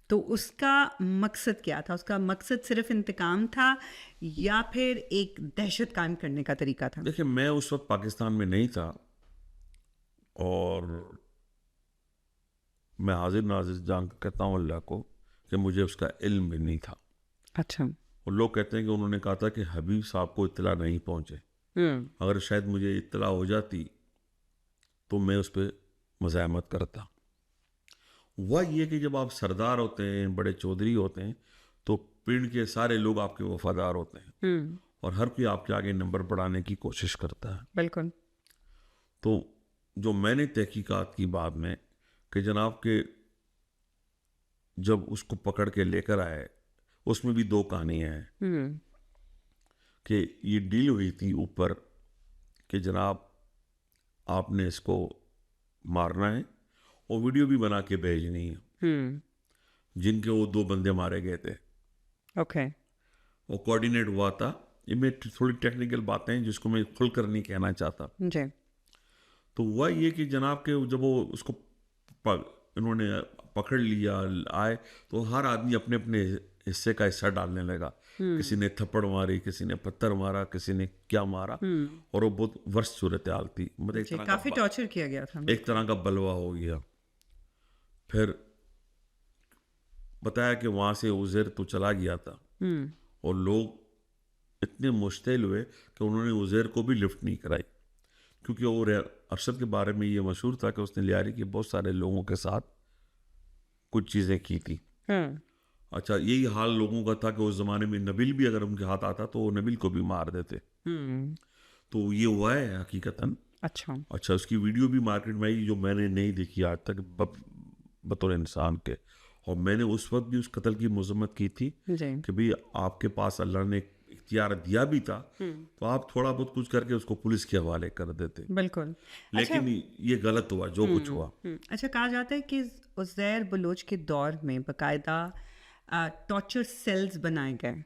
तो उसका मकसद क्या था? उसका मकसद सिर्फ इंतकाम था या फिर एक दहशत कायम करने का तरीका था? देखिए मैं उस वक्त पाकिस्तान में नहीं था और मैं हाजिर नाजिर जान कहता हूँ अल्लाह को कि मुझे उसका इल्म भी नहीं था। अच्छा। और लोग कहते हैं कि उन्होंने कहा था कि हबीब साहब को इत्तला नहीं पहुँचे, अगर शायद मुझे इत्तला हो जाती तो मैं उस पर मज़ाहमत करता। वह ये कि जब आप सरदार होते हैं, बड़े चौधरी होते हैं, तो पिंड के सारे लोग आपके वफादार होते हैं और हर कोई आपके आगे नंबर बढ़ाने की कोशिश करता है। बिल्कुल। तो जो मैंने तहकीकात की बाद में कि जनाब के जब उसको पकड़ के लेकर आए, उसमें भी 2 कहानियाँ हैं कि ये डील हुई थी ऊपर कि जनाब आपने इसको मारना है और वीडियो भी बना के भेजनी है, जिनके वो 2 बंदे मारे गए थे। ओके। वो कोऑर्डिनेट हुआ था। ये में थोड़ी टेक्निकल बातें हैं जिसको मैं खुलकर नहीं कहना चाहता। जी। तो हुआ ये कि जनाब के जब वो उसको इन्होंने पकड़ लिया आए तो हर आदमी अपने अपने हिस्से का हिस्सा डालने लगा। किसी ने थप्पड़ मारी, किसी ने पत्थर मारा, किसी ने क्या मारा और वो बहुत वर्ष सूरत हाल थी। मतलब एक तरह काफी टॉर्चर किया गया था। एक तरह का बलवा हो गया। फिर बताया कि वहाँ से उज़ैर तो चला गया था और लोग इतने मुश्तिल हुए कि उन्होंने उज़ैर को भी लिफ्ट नहीं कराई, क्योंकि वो अरशद के बारे में ये मशहूर था कि उसने लियारी के बहुत सारे लोगों के साथ कुछ चीज़ें की थी। अच्छा, यही हाल लोगों का था कि उस ज़माने में नबील भी अगर उनके हाथ आता तो वो नबील को भी मार देते। तो ये हुआ है हकीकतन। अच्छा, उसकी वीडियो भी मार्केट में आई जो मैंने नहीं देखी आज तक बतौर इंसान के। और मैंने उस वक्त भी उस कत्ल की मजम्मत की थी कि भाई आपके पास अल्लाह ने इख्तियार दिया भी था तो आप थोड़ा बहुत कुछ करके उसको पुलिस के हवाले कर देते। बिल्कुल। लेकिन ये गलत हुआ जो कुछ हुआ। अच्छा, कहा जाता है कि उज़ैर बलोच के दौर में बाकायदा टॉर्चर सेल्स बनाए गए।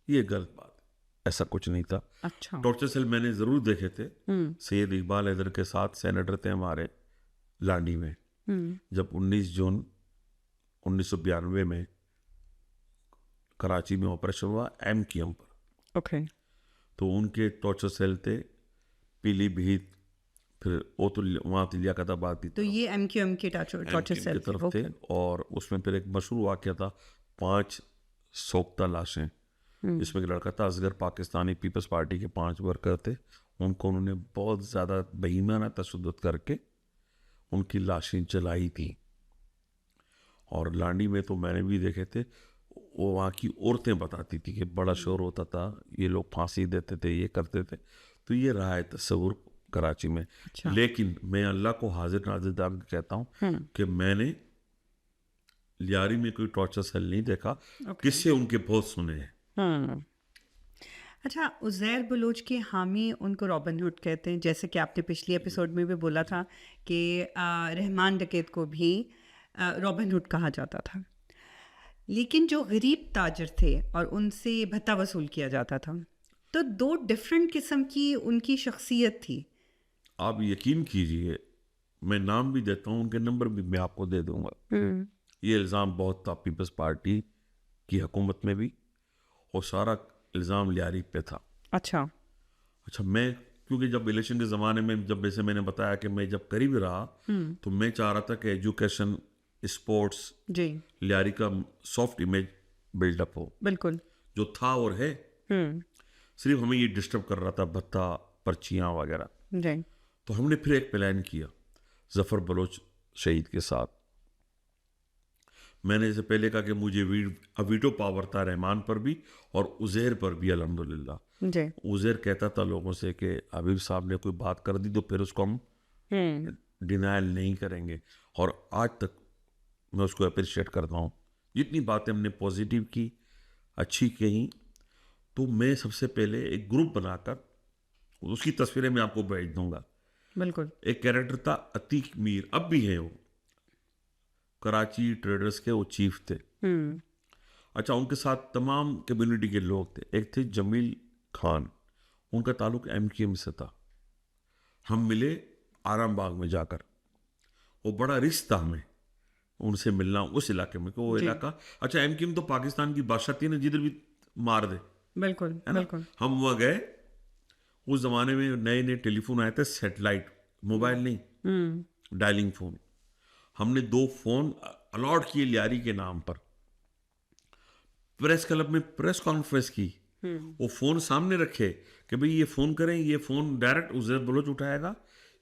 ये गलत बात है, ऐसा कुछ नहीं था। अच्छा। टॉर्चर सेल मैंने ज़रूर देखे थे। सैयद इकबाल हैदर के साथ सेनेटर थे हमारे लाडी में, जब 19 जून 1992 में कराची में ऑपरेशन हुआ MQM पर। ओके। तो उनके टॉर्चर सेल थे पीलीभीत, फिर वो तो वहाँ थी लियाकताबाद थी, तो ये MQM के टॉर्चर सेल की तरफ थे। और उसमें फिर एक मशहूर वाक़या था, 5 सोख्ता लाशें, जिसमें एक लड़का था असगर, पाकिस्तानी पीपल्स पार्टी के 5 वर्कर थे। उनको उन्होंने बहुत ज़्यादा बेईमाना तशद्दुद करके उनकी लाशें जलाई थी। और लांडी में तो मैंने भी देखे थे, वो वहाँ की औरतें बताती थी कि बड़ा शोर होता था, ये लोग फांसी देते थे, ये करते थे। तो ये रहा है तस्वुर कराची में। अच्छा। लेकिन मैं अल्लाह को हाजिर नाजिर दाग कहता हूँ कि मैंने लियारी में कोई टॉर्चर सेल नहीं देखा। किससे उनके बहुत सुने हैं। अच्छा, उज़ैर बलोच के हामी उनको रॉबिन हुड कहते हैं, जैसे कि आपने पिछले एपिसोड में भी बोला था कि रहमान डकैत को भी रॉबिन हुड कहा जाता था। लेकिन जो गरीब ताजर थे और उनसे भत्ता वसूल किया जाता था, तो 2 डिफरेंट किस्म की उनकी शख्सियत थी। आप यकीन कीजिए, मैं नाम भी देता हूँ, उनके नंबर भी मैं आपको दे दूंगा। ये इल्ज़ाम बहुत था पीपल्स पार्टी की हुकूमत में भी, और सारा इल्ज़ाम लियारी पे था। अच्छा। अच्छा, मैं क्योंकि जब इलेक्शन के ज़माने में जब जैसे मैंने बताया कि मैं जब करीब रहा तो मैं चाह रहा था कि एजुकेशन, स्पोर्ट्स, जी। लियारी का सॉफ्ट इमेज बिल्डअप हो, बिल्कुल। जो था और है। सिर्फ हमें ये डिस्टर्ब कर रहा था भत्ता, पर्चियाँ वगैरह। जी। तो हमने फिर एक प्लान किया जफ़र बलोच शहीद के साथ। मैंने इससे पहले कहा कि मुझे वीटो पावर था रहमान पर भी और उज़ैर पर भी, अल्हम्दुलिल्लाह। जी। उज़ैर कहता था लोगों से कि हबीब साहब ने कोई बात कर दी तो फिर उसको हम डिनायल नहीं करेंगे, और आज तक मैं उसको अप्रिशिएट करता हूँ। जितनी बातें हमने पॉजिटिव की, अच्छी कही, तो मैं सबसे पहले एक ग्रुप बनाकर उसकी तस्वीरें मैं आपको भेज दूंगा। बिल्कुल। एक कैरेक्टर था अतीक मीर, अब भी है वो, कराची ट्रेडर्स के वो चीफ थे। अच्छा, उनके साथ तमाम कम्युनिटी के लोग थे। एक थे जमील खान, उनका ताल्लुक MQM से था। हम मिले आराम बाग में जाकर, वो बड़ा रिश्क था हमें उनसे मिलना उस इलाके में, कि वो जी। इलाका, अच्छा MQM तो पाकिस्तान की बादशाह थी ना, जिधर भी मार दे, बिल्कुल। है ना। बिल्कुल। हम वहाँ गए, उस जमाने में नए नए टेलीफोन आए थे, सेटेलाइट मोबाइल नहीं, डायलिंग फोन। हमने 2 फोन अलॉट किए लियारी के नाम पर। प्रेस क्लब में प्रेस कॉन्फ्रेंस की, वो फोन सामने रखे कि भाई ये फोन करें, ये फोन डायरेक्ट उज़ैर बलोच उठाएगा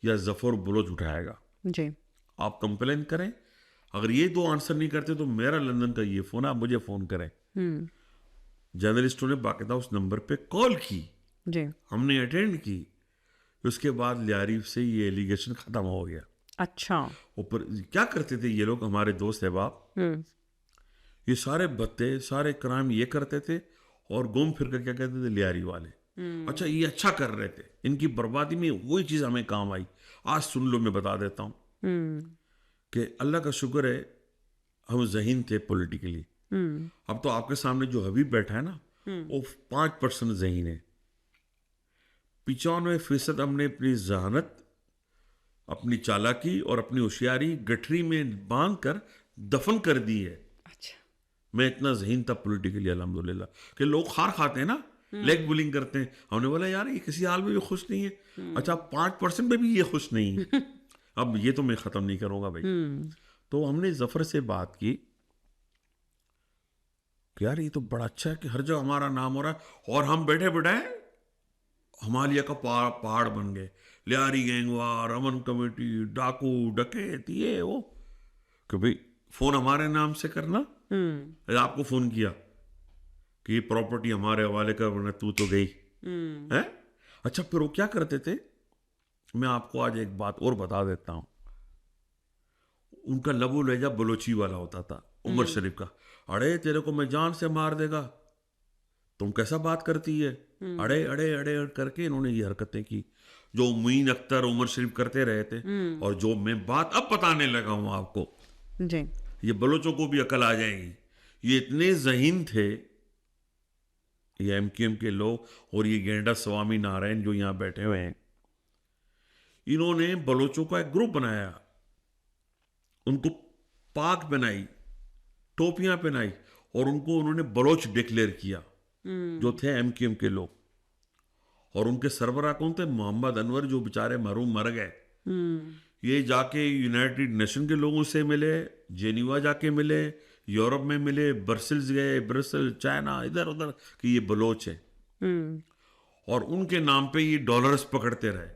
या जफर बलोच उठाएगा, जी। आप कंप्लेन करें, अगर ये 2 आंसर नहीं करते तो मेरा लंदन का ये फोन, आप मुझे फोन करें। जर्नलिस्टों ने बाकायदा उस नंबर पे कॉल की, जी। हमने अटेंड की। उसके बाद लियारी से ये एलिगेशन खत्म हो गया। अच्छा। ऊपर क्या करते थे ये लोग, हमारे दोस्त अहबाब, ये सारे भत्ते, सारे क्राइम ये करते थे, और घूम फिर कर क्या कहते थे, लियारी वाले। अच्छा, ये अच्छा कर रहे थे, इनकी बर्बादी में वही चीज़ हमें काम आई। आज सुन लो, मैं बता देता हूँ कि अल्लाह का शुक्र है हम ज़हीन थे पॉलिटिकली। अब तो आपके सामने जो हबीब बैठा है ना, वो 5% ज़हीन है। 95% हमने अपनी जहानत, अपनी चालाकी और अपनी होशियारी गठरी में बांध कर दफन कर दी है। अच्छा। मैं इतना ज़हीन था पॉलिटिकली, अल्हम्दुलिल्लाह, कि लोग खार खाते हैं ना, लेग बुलिंग करते हैं। हमने बोला यार ये किसी हाल में भी खुश नहीं है। अच्छा, 5% में भी ये खुश नहीं है। अब ये तो मैं ख़त्म नहीं करूँगा भाई। तो हमने जफ़र से बात की कि यार ये तो बड़ा अच्छा है कि हर जगह हमारा नाम हो रहा है, और हम बैठे बैठे हिमालय का पहाड़ बन गए। लियारी गैंगवार, अमन कमेटी, डाकू डकैत, ये वो, कि भाई फोन हमारे नाम से करना। आपको फोन किया कि ये प्रॉपर्टी हमारे हवाले कर, वरना तू तो गई है। अच्छा, फिर वो क्या करते थे, मैं आपको आज एक बात और बता देता हूं। उनका लबो लहजा बलोची वाला होता था, उमर शरीफ का। अरे तेरे को मैं जान से मार देगा, तुम कैसा बात करती है, अड़े अड़े अड़े करके इन्होंने ये हरकतें की, जो मुईन अख्तर, उमर शरीफ करते रहे थे। और जो मैं बात अब बताने लगा हूं आपको, जी। ये बलोचों को भी अकल आ जाएगी। ये इतने ज़हीन थे ये MQM के लोग, और ये गेंडा स्वामी नारायण जो यहां बैठे हुए हैं, इन्होंने बलोचों का एक ग्रुप बनाया, उनको पाक बनाई, टोपियां पहनाई, और उनको उन्होंने बलोच डिक्लेयर किया, जो थे MQM के लोग। और उनके सरबराह कौन थे, मोहम्मद अनवर, जो बेचारे मरूम मर गए। ये जाके यूनाइटेड नेशन के लोगों से मिले, जेनीवा जाके मिले, यूरोप में मिले, ब्रसेल्स गए, ब्रसेल, चाइना, इधर उधर, कि ये बलोच है। और उनके नाम पे ये डॉलर्स पकड़ते रहे।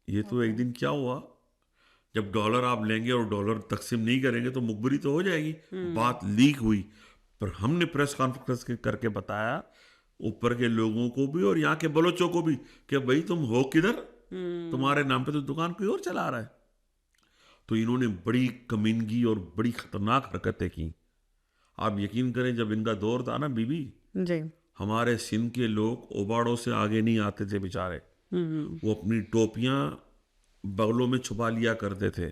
ये तो एक दिन क्या हुआ, जब डॉलर आप लेंगे और डॉलर तकसीम नहीं करेंगे तो मुखबरी तो हो जाएगी। बात लीक हुई, पर हमने प्रेस कॉन्फ्रेंस करके बताया ऊपर के लोगों को भी और यहाँ के बलोचों को भी कि भाई तुम हो किधर, तुम्हारे नाम पे तो दुकान कोई और चला रहा है। तो इन्होंने बड़ी कमीनगी और बड़ी खतरनाक हरकतें की। आप यकीन करें, जब इनका दौर था ना बीबी जी। हमारे सिंध के लोग ओबाड़ों से आगे नहीं आते थे बेचारे। वो अपनी टोपियां बगलों में छुपा लिया करते थे।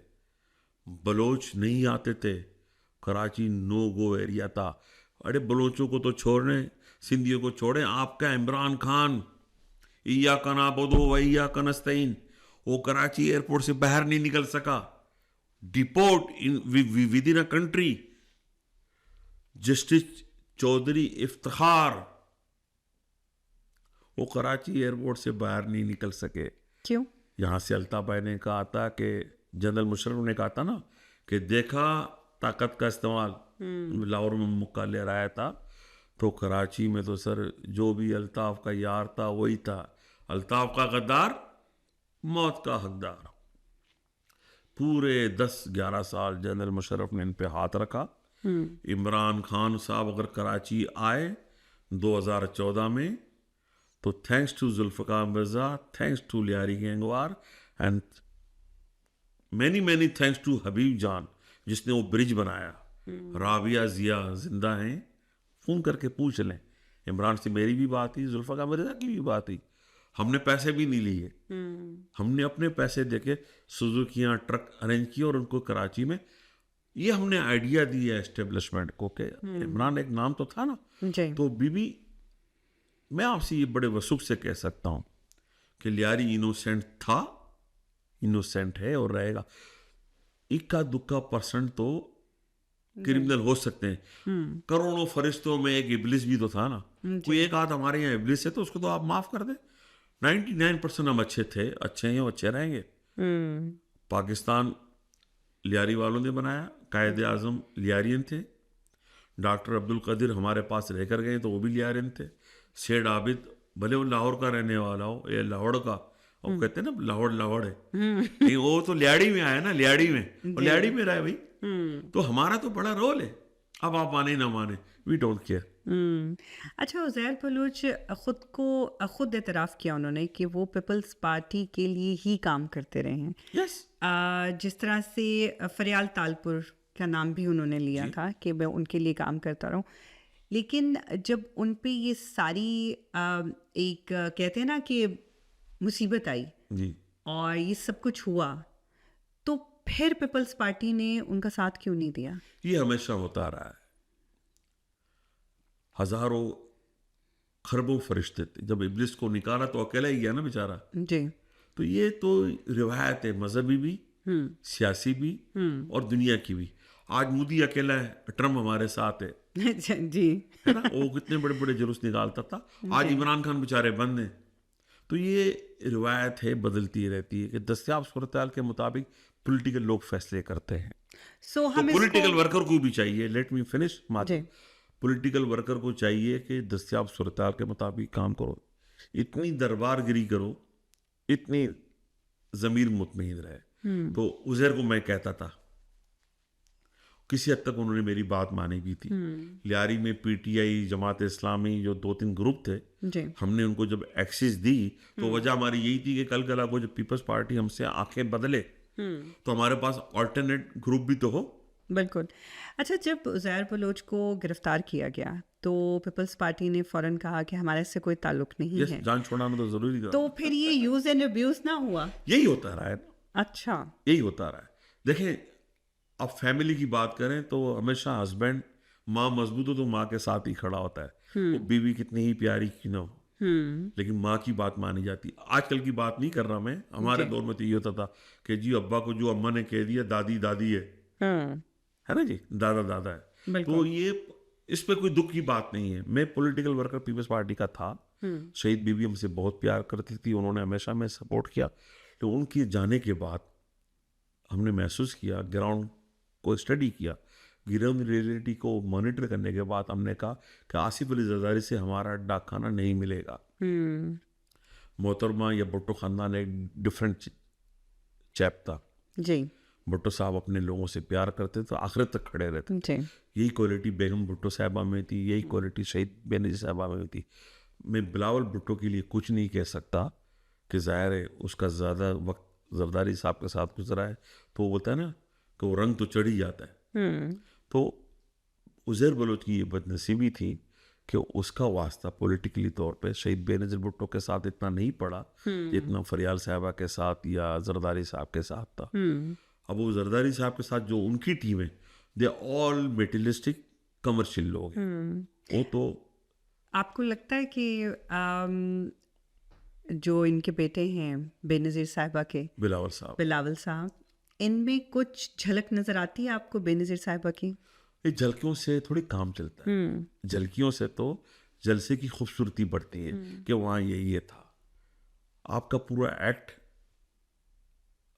बलोच नहीं आते थे, कराची नो गो एरिया था। अरे बलोचों को तो छोड़ने, सिंधियों को छोड़े, आपका इमरान खान इया का नाबुदो व इया का नस्तईन, वो कराची एयरपोर्ट से बाहर नहीं निकल सका। Deport in with in a country. Justice Chaudhry Iftikhar वो कराची एयरपोर्ट से बाहर नहीं निकल सके। क्यों? यहाँ से अल्ताफ भाई ने कहा था कि जनरल मुशर्रफ ने कहा था ना कि देखा ताकत का इस्तेमाल, लाहौर में मुक्का ले रहा था, तो कराची में तो सर जो भी अल्ताफ का यार था वही था, अल्ताफ का गद्दार, मौत का हकदार। पूरे 10-11 साल जनरल मुशर्रफ ने इन पे हाथ रखा। इमरान खान साहब अगर कराची आए 2014 में, तो thanks to Zulfiqar Mirza, thanks to Lyari gang war and many thanks to Habib Jan जिसने वो ब्रिज बनाया। राबिया जिया जिंदा हैं, फ़ोन करके पूछ लें। इमरान से मेरी भी बात हुई, जुल्फ़िकार मिर्ज़ा की भी बात हुई। हमने पैसे भी नहीं लिए, हमने अपने पैसे देके सुजुकियाँ ट्रक अरेंज किए और उनको कराची में ये हमने आइडिया दिया एस्टेब्लिशमेंट को कि इमरान एक नाम तो था ना। तो बीबी, मैं आपसे ये बड़े वसूख से कह सकता हूँ कि लियारी इनोसेंट था, इनोसेंट है और रहेगा। इक्का दुक्का % तो क्रिमिनल हो सकते हैं, करोड़ों फरिश्तों में एक इब्लिस भी तो था ना। कोई एक आध हमारे यहाँ इब्लिस है तो उसको तो आप माफ कर दें। 99% हम अच्छे थे, अच्छे हैं और अच्छे रहेंगे। पाकिस्तान लियारी वालों ने बनाया, कायदे आज़म लियारियन थे। डॉक्टर अब्दुल कदीर हमारे पास रहकर गए तो वो भी लियारियन थे। सेठ आबिद भले वो लाहौर का रहने वाला हो, ये लाहौर का, वो कहते हैं ना लाहौर है, नहीं वो तो लियाड़ी में आया ना, लियाड़ी में, और लियाड़ी में रहा भाई। तो हमारा तो बड़ा रोल है। अब आप माने ना माने, वी डोंट केयर। अच्छा, उज़ैर बलूच खुद एतराफ़ किया उन्होंने कि वो पीपल्स पार्टी के लिए ही काम करते रहे हैं। यस, जिस तरह से फरियाल तालपुर का नाम भी उन्होंने लिया था कि मैं उनके लिए काम करता रहूं। लेकिन जब उन पे ये सारी एक कहते हैं ना कि मुसीबत आई जी, और ये सब कुछ हुआ, तो फिर पीपल्स पार्टी ने उनका साथ क्यों नहीं दिया? ये हमेशा होता रहा है। हजारों खरबों फरिश्ते थे, जब इब्लिस को निकाला तो अकेला ही गया ना बेचारा। जी। तो ये तो रिवायत है, मजहबी भी, सियासी भी और दुनिया की भी। आज मोदी अकेला है, ट्रम्प हमारे साथ है, जी, है ना। वो कितने बड़े बड़े जुलूस निकालता था, आज इमरान खान बेचारे बंद हैं। तो ये रिवायत है, बदलती रहती है कि दस्तियाब सूरत के मुताबिक पॉलिटिकल लोग फैसले करते हैं। तो पॉलिटिकल वर्कर को भी चाहिए, लेट मी फिनिश मात्र, पॉलिटिकल वर्कर को चाहिए कि दस्तियाब सूरत के मुताबिक काम करो। इतनी दरबारगिरी करो, इतनी ज़मीर मुतमईन रहे। तो उज़ैर को मैं कहता था, किसी हद तक उन्होंने मेरी बात मानी भी थी। लियारी में पीटीआई, जमात इस्लामी जो 2-3 ग्रुप थे, हमने उनको जब एक्सेस दी तो वजह हमारी यही थी कि कल कला को जब पीपल्स पार्टी हमसे आंखें बदले तो हमारे पास ऑल्टरनेट ग्रुप भी तो हो। बिल्कुल। अच्छा, जब उज़ैर बलोच को गिरफ्तार किया गया तो पीपल्स पार्टी ने फ़ौरन कहा कि हमारे इससे कोई ताल्लुक नहीं है, जान छोड़ाना तो जरूरी था। तो फिर ये यूज एंड अब्यूज ना हुआ? यही होता रहा है। अच्छा, यही होता रहा है। देखें, अब फैमिली की बात करें तो हमेशा हस्बैंड, माँ मजबूत हो तो माँ के साथ ही खड़ा होता है, वो बीवी कितनी ही प्यारी की ना हो, लेकिन माँ की बात मानी जाती। आजकल की बात नहीं कर रहा मैं, हमारे दौर में तो ये होता था कि जी अब्बा को जो अम्मा ने कह दिया, दादी दादी है ना जी, दादा दादा है। तो ये इस पे कोई दुख की बात नहीं है। मैं पॉलिटिकल वर्कर पीपल्स पार्टी का था, शहीद बीबी हमसे बहुत प्यार करती थी, उन्होंने हमेशा मैं सपोर्ट किया। तो उनके जाने के बाद हमने महसूस किया, ग्राउंड को स्टडी किया, ग्राउंड रियलिटी को मॉनिटर करने के बाद हमने कहा कि आसिफ अली जरदारी से हमारा डाक खाना नहीं मिलेगा। मोहतरमा या भुट्टो खानदान एक डिफरेंट चैप था जी। भुट्टो साहब अपने लोगों से प्यार करते तो आखिर तक खड़े रहते थे। यही क्वालिटी बेगम भुट्टो साहबा में थी, यही क्वालिटी शहीद बेनज़ीर साहबा में थी। मैं बिलावल भुट्टो के लिए कुछ नहीं कह सकता कि ज़ाहिर है उसका ज़्यादा वक्त जरदारी साहब के साथ गुजरा है, तो वो बोलता है ना कि वो रंग तो चढ़ ही जाता है। तो उज़ैर बलोच की ये बदनसीबी थी कि उसका वास्ता पॉलिटिकली तौर पे शहीद बेनज़ीर भुट्टो के साथ इतना नहीं पड़ा जितना फरियाल साहबा के साथ या जरदारी साहब के साथ था। अब वो जरदारी साहब के साथ जो उनकी टीम है, दे ऑल मेटेरियलिस्टिक कमर्शियल लोग हैं। वो तो आपको लगता है कि जो इनके बेटे हैं बेनज़ीर साहिबा के, बिलावल साहब, इनमें कुछ झलक नज़र आती है आपको बेनज़ीर साहिबा की? ये झलकियों से थोड़ी काम चलता है। झलकियों से तो जलसे की खूबसूरती बढ़ती है कि वहाँ ये था। आपका पूरा एक्ट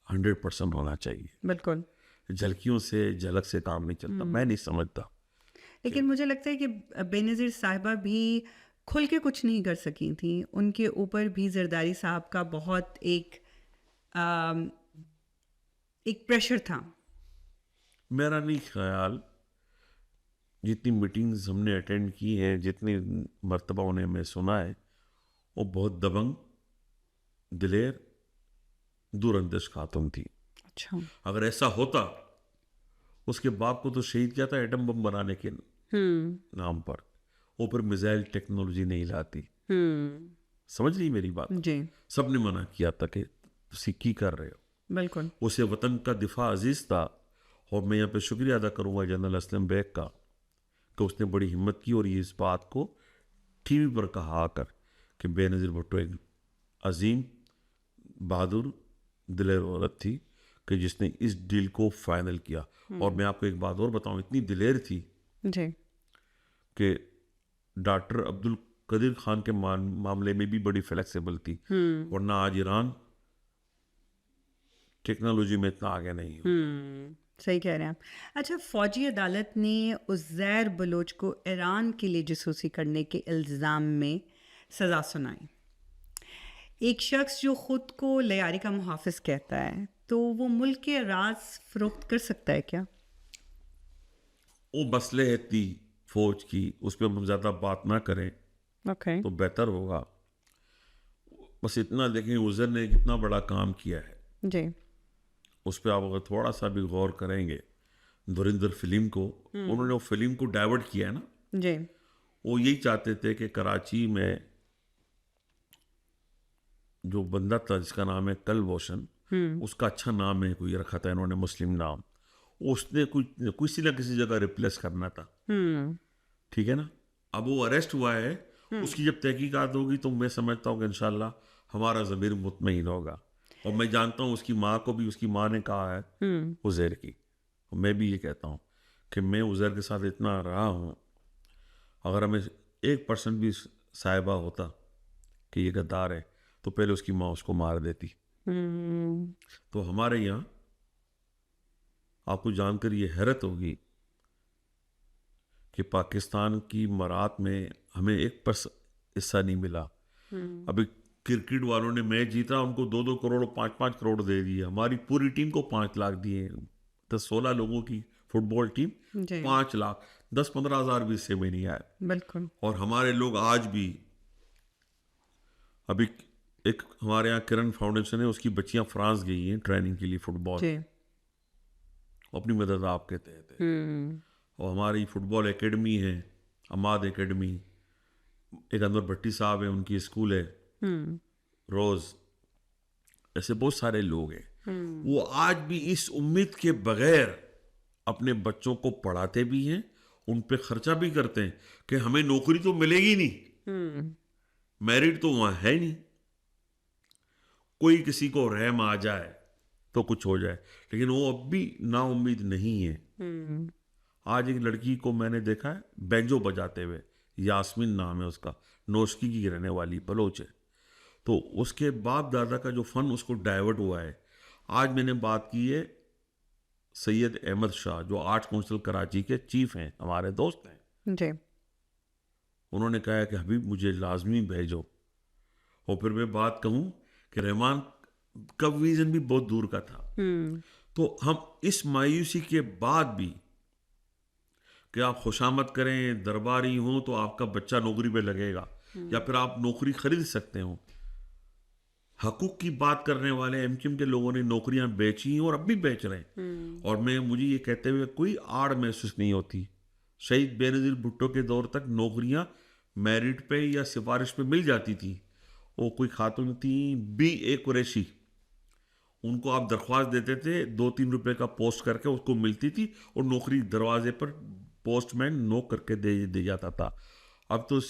100% होना चाहिए। बिल्कुल। झलकियों से झलक से काम नहीं चलता, मैं नहीं समझता। लेकिन मुझे लगता है कि बेनज़ीर साहिबा भी खुल के कुछ नहीं कर सकी थी, उनके ऊपर भी जरदारी साहब का बहुत एक प्रेशर था। मेरा नहीं ख्याल, जितनी मीटिंग्स हमने अटेंड की हैं, जितनी मर्तबा उन्हें मैं सुना है, वो बहुत दबंग, दिलेर, दूरंदेश खातून थी। अच्छा। अगर ऐसा होता, उसके बाप को तो शहीद किया था एटम बम बनाने के नाम पर, ऊपर मिसाइल टेक्नोलॉजी नहीं लाती। समझ रही मेरी बात? जी सबने मना किया था कि तुसी की कर रहे हो। बिल्कुल। उसे वतन का दिफा अजीज था, और मैं यहाँ पे शुक्रिया अदा करूँगा जनरल असलम बेग का कि उसने बड़ी हिम्मत की और ये इस बात को टीवी पर कहा आकर कि बेनज़ीर भुट्टो एक अजीम, बहादुर, दिलेर औरत थी कि जिसने इस डील को फाइनल किया। और मैं आपको एक बात और बताऊं, इतनी दिलेर थी जी कि डॉक्टर अब्दुल कदीर खान के मामले में भी बड़ी फ्लेक्सिबल थी, वरना आज ईरान टेक्नोलॉजी में इतना आगे नहीं हो। सही कह रहे हैं आप। अच्छा, फ़ौजी अदालत ने उज़ैर बलोच को ईरान के लिए जासूसी करने के इल्ज़ाम में सज़ा सुनाई। एक शख्स जो ख़ुद को लियारी का मुहाफ़िज़ कहता है, तो वो मुल्क के राज फ़रोख्त कर सकता है क्या? वो मसले थी फौज की, उस पर हम ज़्यादा बात ना करें ओके। तो बेहतर होगा। बस इतना देखें उज़ैर ने कितना बड़ा काम किया है, जी उस पर आप अगर थोड़ा सा भी गौर करेंगे, धुरंधर फिल्म को उन्होंने वो फिल्म को डाइवर्ट किया है ना। जी वो यही चाहते थे कि कराची में जो बंदा था जिसका नाम है कलभूषण, उसका अच्छा नाम है कोई रखा था इन्होंने, मुस्लिम नाम, उसने किसी ना किसी जगह रिप्लेस करना था। ठीक है ना। अब वो अरेस्ट हुआ है, उसकी जब तहकीकात होगी तो मैं समझता हूँ कि इंशाल्लाह हमारा ज़मीर मुतमईन होगा। और मैं जानता हूँ उसकी माँ को भी, उसकी माँ ने कहा है उज़ैर की, और मैं भी ये कहता हूँ कि मैं उज़ैर के साथ इतना रहा हूँ, अगर हमें 1% भी साहिबा होता कि ये गद्दार है तो पहले उसकी माँ उसको मार देती। तो हमारे यहाँ आपको जानकर ये हैरत होगी कि पाकिस्तान की मरात में हमें 1% हिस्सा नहीं मिला। अभी क्रिकेट वालों ने मैच जीता, उनको 2-2 करोड़ 5-5 करोड़ दे दिए, हमारी पूरी टीम को 5 लाख दिए। तो 16 लोगों की फुटबॉल टीम, 5 लाख, 10-15 हज़ार भी इससे में नहीं आए। बिल्कुल। और हमारे लोग आज भी, अभी एक हमारे यहाँ किरण फाउंडेशन है, उसकी बच्चियां फ्रांस गई हैं ट्रेनिंग के लिए फुटबॉल, अपनी मदद आप कहते हैं। और हमारी फुटबॉल एकेडमी है, अमाद एकेडमी, एक अनवर भट्टी साहब है, उनकी स्कूल है रोज़, ऐसे बहुत सारे लोग हैं। वो आज भी इस उम्मीद के बगैर अपने बच्चों को पढ़ाते भी हैं, उन पे खर्चा भी करते हैं कि हमें नौकरी तो मिलेगी नहीं, मेरिट तो वहाँ है नहीं, कोई किसी को रहम आ जाए तो कुछ हो जाए, लेकिन वो अब भी नाउम्मीद नहीं है। आज एक लड़की को मैंने देखा है बैंजो बजाते हुए, यास्मीन नाम है उसका, नौशकी की रहने वाली बलोच है। तो उसके बाप दादा का जो फन उसको डाइवर्ट हुआ है। आज मैंने बात की है सैयद अहमद शाह, जो आर्ट काउंसिल कराची के चीफ हैं, हमारे दोस्त हैं जी। उन्होंने कहा है कि हबीब मुझे लाजमी भेजो। और फिर मैं बात कहूँ कि रहमान का विजन भी बहुत दूर का था। तो हम इस मायूसी के बाद भी कि आप खुशामद करें, दरबारी हो तो आपका बच्चा नौकरी पे लगेगा, या फिर आप नौकरी खरीद सकते हो। हकूक की बात करने वाले एमक्यूएम के लोगों ने नौकरियां बेची और अब भी बेच रहे हैं। और मुझे ये कहते हुए कोई आड़ महसूस नहीं होती, शहीद बेनज़ीर भुट्टो के दौर तक नौकरियां मेरिट पे या सिफारिश पे मिल जाती थी। वो कोई खातून थी BA कुरैशी, उनको आप दरख्वास्त देते थे, 2-3 रुपए का पोस्ट करके उसको मिलती थी, और नौकरी दरवाजे पर पोस्टमैन नोक करके दे जाता था। अब तो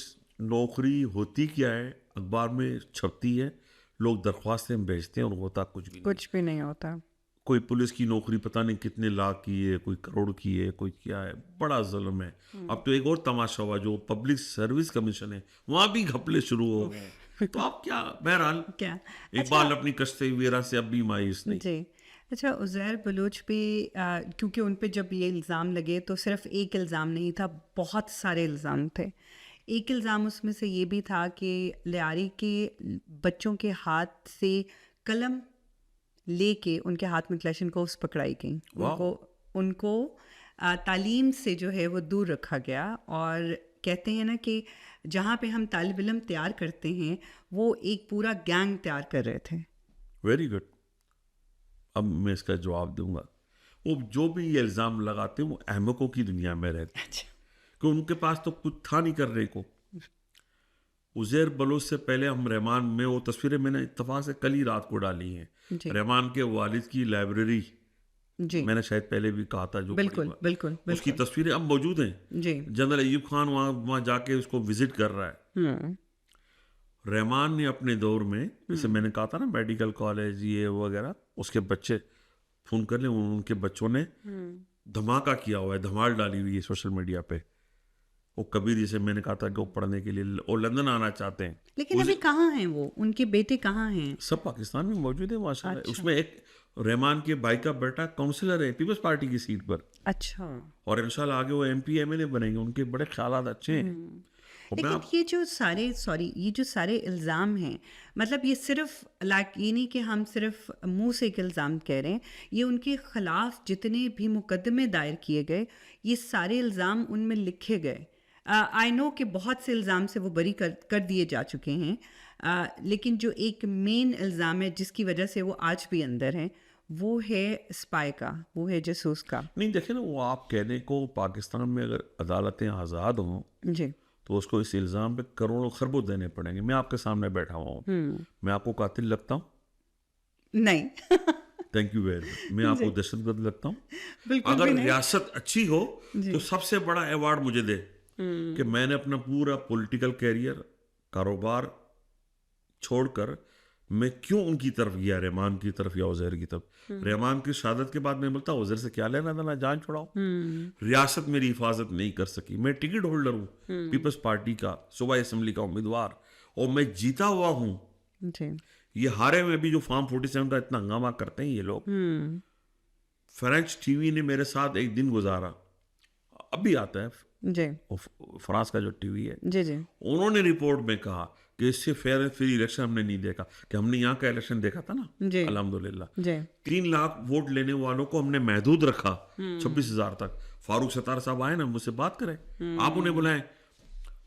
नौकरी होती क्या है, अखबार में छपती है, लोग दरख्वास्तें भेजते हैं और होता कुछ भी नहीं होता। कोई पुलिस की नौकरी पता नहीं कितने लाख की है, कोई करोड़ की है, कोई क्या है, बड़ा जुल्म है। अब तो एक और तमाशा हुआ, जो पब्लिक सर्विस कमीशन है वहाँ भी घपले शुरू हो गए। तो आप क्या, बहरहाल क्या इकबाल अपनी कश्ते वीरा से अब भी मायूस नहीं। जी। अच्छा, उज़ैर बलूच पे क्योंकि उन पे जब ये इल्ज़ाम लगे तो सिर्फ एक इल्ज़ाम नहीं था, बहुत सारे इल्ज़ाम थे। एक इल्ज़ाम उसमें से ये भी था कि लियारी के बच्चों के हाथ से कलम लेके उनके हाथ में क्लैशनकोव्स पकड़ाई गई। उनको तालीम से जो है वो दूर रखा गया। और कहते हैं ना कि जहाँ पे हम तालिब इल्म तैयार करते हैं वो एक पूरा गैंग तैयार कर रहे थे। Very good. अब मैं इसका जवाब दूंगा। वो जो भी ये इल्ज़ाम लगाते हैं वो अहमकों की दुनिया में रहते हैं, कि उनके पास तो कुछ था नहीं करने को। उज़ैर बलोच से पहले हम रहमान में, वो तस्वीरें मैंने इत्तफाक से कल ही रात को डाली हैं, रहमान के वालिद की लाइब्रेरी, जी मैंने शायद पहले भी कहा था, जो बिल्कुल बिल्कुल उसकी तस्वीरें अब मौजूद हैं। जी जनरल अयूब खान वहाँ जाके उसको विजिट कर रहा है। रहमान ने अपने दौर में, जैसे मैंने कहा था ना, मेडिकल कॉलेज ये वगैरह, उसके बच्चे फोन कर ले, उनके बच्चों ने धमाका किया हुआ है, धमाल डाली हुई है सोशल मीडिया पे। वो कबीर, जिसे मैंने कहा था कि वो पढ़ने के लिए वो लंदन आना चाहते हैं, लेकिन अभी कहाँ हैं वो, उनके बेटे कहाँ हैं? सब पाकिस्तान में मौजूद है माशाल्लाह। उसमें एक रहमान के भाई का बेटा काउंसिलर है पीपल्स पार्टी की सीट पर। अच्छा। और इंशाल्लाह आगे वो MP MLA बनेंगे, उनके बड़े ख्यालात अच्छे हैं। लेकिन ये जो सारे इल्ज़ाम हैं, मतलब ये सिर्फ ये नहीं कि हम सिर्फ मुंह से एक इल्ज़ाम कह रहे हैं, ये उनके ख़िलाफ़ जितने भी मुकदमे दायर किए गए, ये सारे इल्ज़ाम उनमें लिखे गए। आई नो कि बहुत से इल्ज़ाम से वो बरी कर दिए जा चुके हैं, लेकिन जो एक मेन इल्ज़ाम है जिसकी वजह से वो आज भी अंदर हैं, वो है स्पाई का, वो है जासूस का। नहीं देखे ना, वो आप कहने को पाकिस्तान में अगर अदालतें आज़ाद हों जी तो उसको इस इल्ज़ाम पे करोड़ों खरबों देने पड़ेंगे। मैं आपके सामने बैठा हुआ हूँ, मैं आपको कातिल लगता हूँ? नहीं। Thank you very much. मैं आपको दहशतगर्द लगता हूँ? बिल्कुल अगर भी नहीं। रियासत अच्छी हो तो सबसे बड़ा अवार्ड मुझे दे, कि मैंने अपना पूरा पॉलिटिकल कैरियर, कारोबार छोड़कर मैं क्यों उनकी तरफ गया, रहमान की तरफ या उज़ैर की तरफ। रहमान की शहादत के बाद मैं बोलता उज़ैर से क्या लेना देना, जान छुड़ाओ। रियासत मेरी हिफाजत नहीं कर सकी। मैं टिकट होल्डर हूँ पीपल्स पार्टी का, सूबाई असम्बली का उम्मीदवार, और मैं जीता हुआ हूँ। ये हारे में भी जो फॉर्म 47 का इतना हंगामा करते हैं ये लोग। फ्रेंच TV ने मेरे साथ एक दिन गुजारा, अभी आता है जी, फ्रांस का जो TV है, जी जी, उन्होंने रिपोर्ट में कहा कि इससे फेयर एंड फ्री इलेक्शन हमने नहीं देखा। कि हमने यहाँ का इलेक्शन देखा था ना, अल्हम्दुलिल्लाह 3 लाख वोट लेने वालों को हमने महदूद रखा 26,000 तक। फारूक सत्तार साहब आए ना, मुझसे बात करें, आप उन्हें बुलाएं,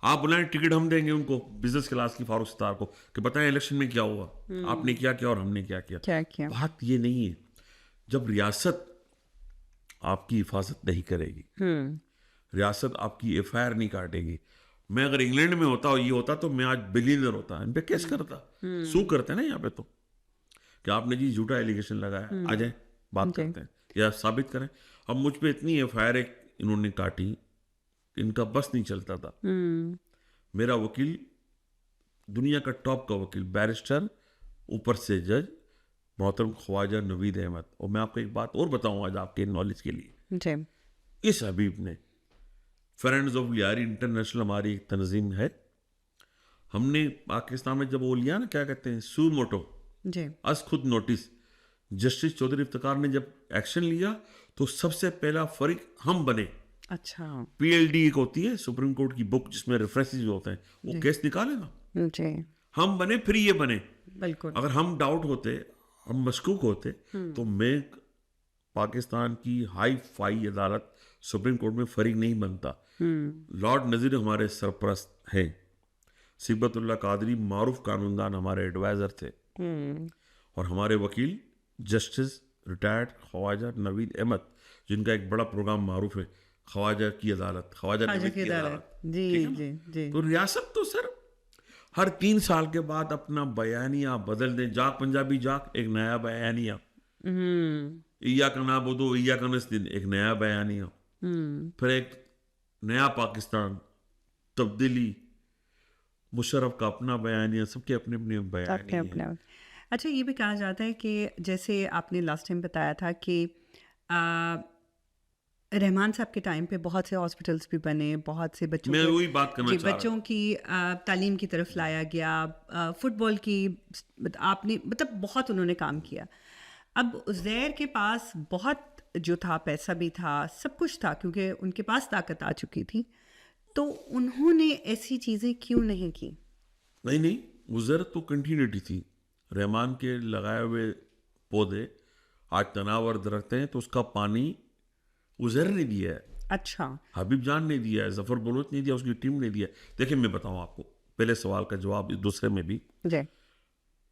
आप बुलाएं, टिकट हम देंगे उनको, बिजनेस क्लास की, फारूक सत्तार को, कि बताएं इलेक्शन में क्या हुआ, आपने क्या किया और हमने क्या किया। बात ये नहीं है, जब रियासत आपकी हिफाजत नहीं करेगी, रियासत आपकी FIR नहीं काटेगी। मैं अगर इंग्लैंड में होता और ये होता तो मैं आज बिलियनर होता। इन पे केस करता, सू करते हैं ना यहाँ पे, तो कि आपने जी झूठा एलिगेशन लगाया, आ जाए बात करते हैं या साबित करें। अब मुझ पे इतनी FIR इन्होंने काटी, इनका बस नहीं चलता था। मेरा वकील दुनिया का टॉप का वकील, बैरिस्टर, ऊपर से जज, मोहतरम ख्वाजा नवीद अहमद। और मैं आपको एक बात और बताऊँ आज आपके नॉलेज के लिए, इस हबीब ने, फ्रेंड्स ऑफ लियारी इंटरनेशनल हमारी एक तंजीम है, हमने पाकिस्तान में जब वो लिया ना, क्या कहते हैं, सू मोटो, अस खुद नोटिस, जस्टिस चौधरी इफ्तिकार ने जब एक्शन लिया तो सबसे पहला फरीक हम बने। अच्छा। PLD एक होती है सुप्रीम कोर्ट की बुक जिसमें रेफरेंसेस होते हैं, वो केस निकाले ना, हम बने, फिर ये बने। बिल्कुल। अगर हम डाउट होते, हम मशकूक होते, तो मैं पाकिस्तान की हाई फाई अदालत सुप्रीम कोर्ट में फरीक नहीं बनता। लॉर्ड नज़ीर हमारे सरपरस्त हैं, सिबतुल्लाह कादरी मारूफ कानूनदान हमारे एडवाइज़र थे, और हमारे वकील जस्टिस रिटायर्ड ख्वाजा नवीद अहमद, जिनका एक बड़ा प्रोग्राम मारूफ है, ख्वाजा की अदालत, ख्वाजा नवीद की अदालत। जी जी जी। तो रियासत तो सर हर 3 साल के बाद अपना बयानिया बदल दें। जाग पंजाबी जाग, एक नया बयानिया, इया का नाबुदो इया का नस्तिन, एक नया बयानिया, फिर एक नया पाकिस्तान, तब्दीली, मुशर्रफ का अपना बयानिया, सबके अपने अपने बयानिया। अच्छा, ये भी कहा जाता है कि जैसे आपने लास्ट टाइम बताया था कि आ, रहमान साहब के टाइम पे बहुत से हॉस्पिटल्स भी बने, बहुत से बच्चों मैं को वही बात करना जी चाह रहा बच्चों की तालीम की तरफ लाया गया, फुटबॉल की आपने मतलब बहुत उन्होंने काम किया। अब उज़ैर के पास बहुत जो था, पैसा भी था, सब कुछ था, क्योंकि उनके पास ताकत आ चुकी थी, तो उन्होंने ऐसी चीज़ें क्यों नहीं की? नहीं नहीं, उज़र तो कंटिन्यूटी थी। रहमान के लगाए हुए पौधे आज तनावर दरख्त हैं, तो उसका पानी उज़र ने दिया है, अच्छा। हबीब जान ने दिया है, जफर बलोच ने दिया, उसकी टीम ने दिया है। देखिए मैं बताऊं आपको, पहले सवाल का जवाब इस दूसरे में भी। जी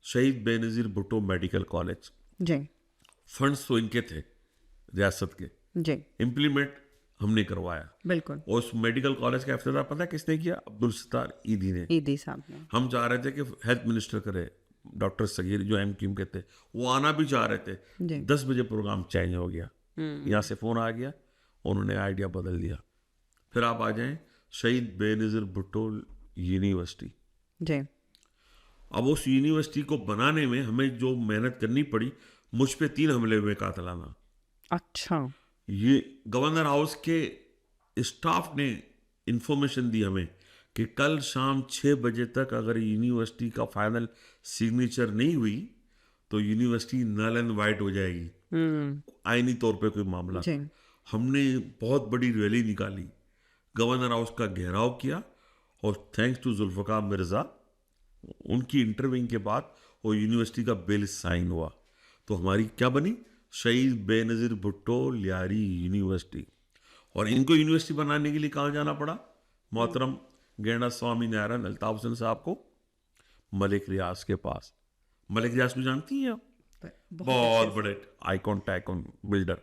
शहीद बेनज़ीर भुट्टो मेडिकल कॉलेज, जी फंड्स तो इनके थे रियासत के, जी इम्प्लीमेंट हमने करवाया। बिल्कुल। और उस मेडिकल कॉलेज का इफ्तिताह पता है किसने किया? अब्दुल सत्तार ईदी ने। ईदी साहब ने। हम चाह रहे थे कि हेल्थ मिनिस्टर करे, डॉक्टर सगीर जो एमक्यूएम के थे, वो आना भी चाह रहे थे। जी 10 बजे प्रोग्राम चेंज हो गया, यहाँ से फ़ोन आ गया, उन्होंने आइडिया बदल दिया। फिर आप आ जाएं शहीद बेनज़ीर भुट्टो यूनिवर्सिटी। जी अब उस यूनिवर्सिटी को बनाने में हमें जो मेहनत करनी पड़ी, मुझ पे 3 हमले हुए कातलाना। अच्छा। ये गवर्नर हाउस के स्टाफ ने इंफॉर्मेशन दी हमें कि कल शाम 6 बजे तक अगर यूनिवर्सिटी का फाइनल सिग्नेचर नहीं हुई तो यूनिवर्सिटी नल एंड वाइट हो जाएगी, आईनी तौर पे कोई मामला। जी हमने बहुत बड़ी रैली निकाली, गवर्नर हाउस का घेराव किया, और थैंक्स टू जुल्फ़िकार मिर्ज़ा, उनकी इंटरव्यूइंग के बाद वो यूनिवर्सिटी का बिल साइन हुआ। तो हमारी क्या बनी? शहीद बेनज़ीर भुट्टो लियारी यूनिवर्सिटी। और इनको यूनिवर्सिटी बनाने के लिए कहाँ जाना पड़ा? मोहतरम गेंडा स्वामी नारायण अल्ताफ हुसैन साहब को, मलिक रियाज के पास। मलिक रियाज को जानती हैं आप? बहुत बड़े आइकॉन टैकॉन बिल्डर,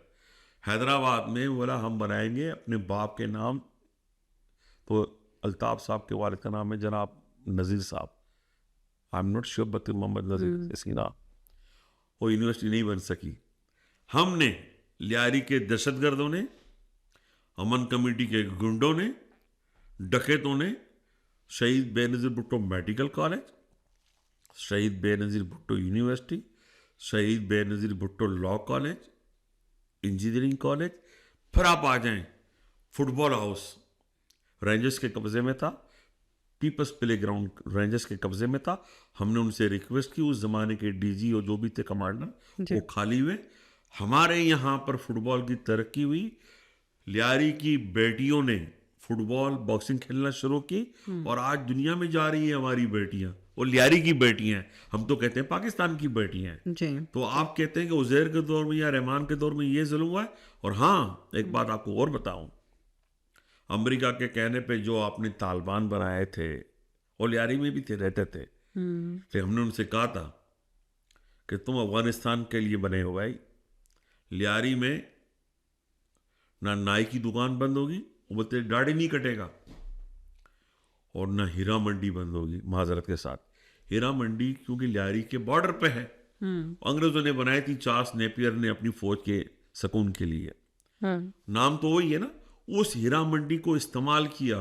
हैदराबाद में बोला हम बनाएंगे अपने बाप के नाम। तो अल्ताफ साहब के वालिद का नाम है जनाब Nazir Sahab, I am not sure, but Mohammad Nazir इसी नाम। वो यूनिवर्सिटी नहीं बन सकी। हमने, लियारी के दहशतगर्दों ने, अमन कमेटी के गुंडों ने, डकैतों ने शहीद बेनज़ीर भुट्टो मेडिकल कॉलेज, शहीद बेनज़ीर भुट्टो यूनिवर्सिटी, शहीद Benazir Bhutto law college, engineering college. फिर आप आ जाएं, फुटबॉल हाउस रेंजर्स के कब्जे में था, पीपल्स प्ले ग्राउंड रेंजर्स के कब्जे में था। हमने उनसे रिक्वेस्ट की, उस जमाने के डीजी और जो भी थे कमांडर, वो खाली हुए। हमारे यहाँ पर फुटबॉल की तरक्की हुई। लियारी की बेटियों ने फुटबॉल बॉक्सिंग खेलना शुरू की, और आज दुनिया में जा रही है हमारी बेटियां, वो लियारी की बेटियां हैं। हम तो कहते हैं पाकिस्तान की बेटियां हैं। जी तो आप कहते हैं कि उज़ैर के दौर में या रहमान के दौर में ये जुल्म हुआ है। और हाँ, एक बात आपको और बताऊं, अमेरिका के कहने पे जो आपने तालिबान बनाए थे, वो लियारी में भी थे, रहते थे। फिर हमने उनसे कहा था कि तुम अफगानिस्तान के लिए बने हो भाई, लियारी में ना नाई की दुकान बंद होगी, वो बोलते दाढ़ी नहीं कटेगा, और ना हीरा मंडी बंद होगी। माजरत के साथ, हीरा मंडी क्योंकि लियारी के बॉर्डर पे है, अंग्रेजों ने बनाई थी, चार्ल्स नेपियर ने अपनी फौज के सुकून के लिए। नाम तो वही है ना। उस हीरा मंडी को इस्तेमाल किया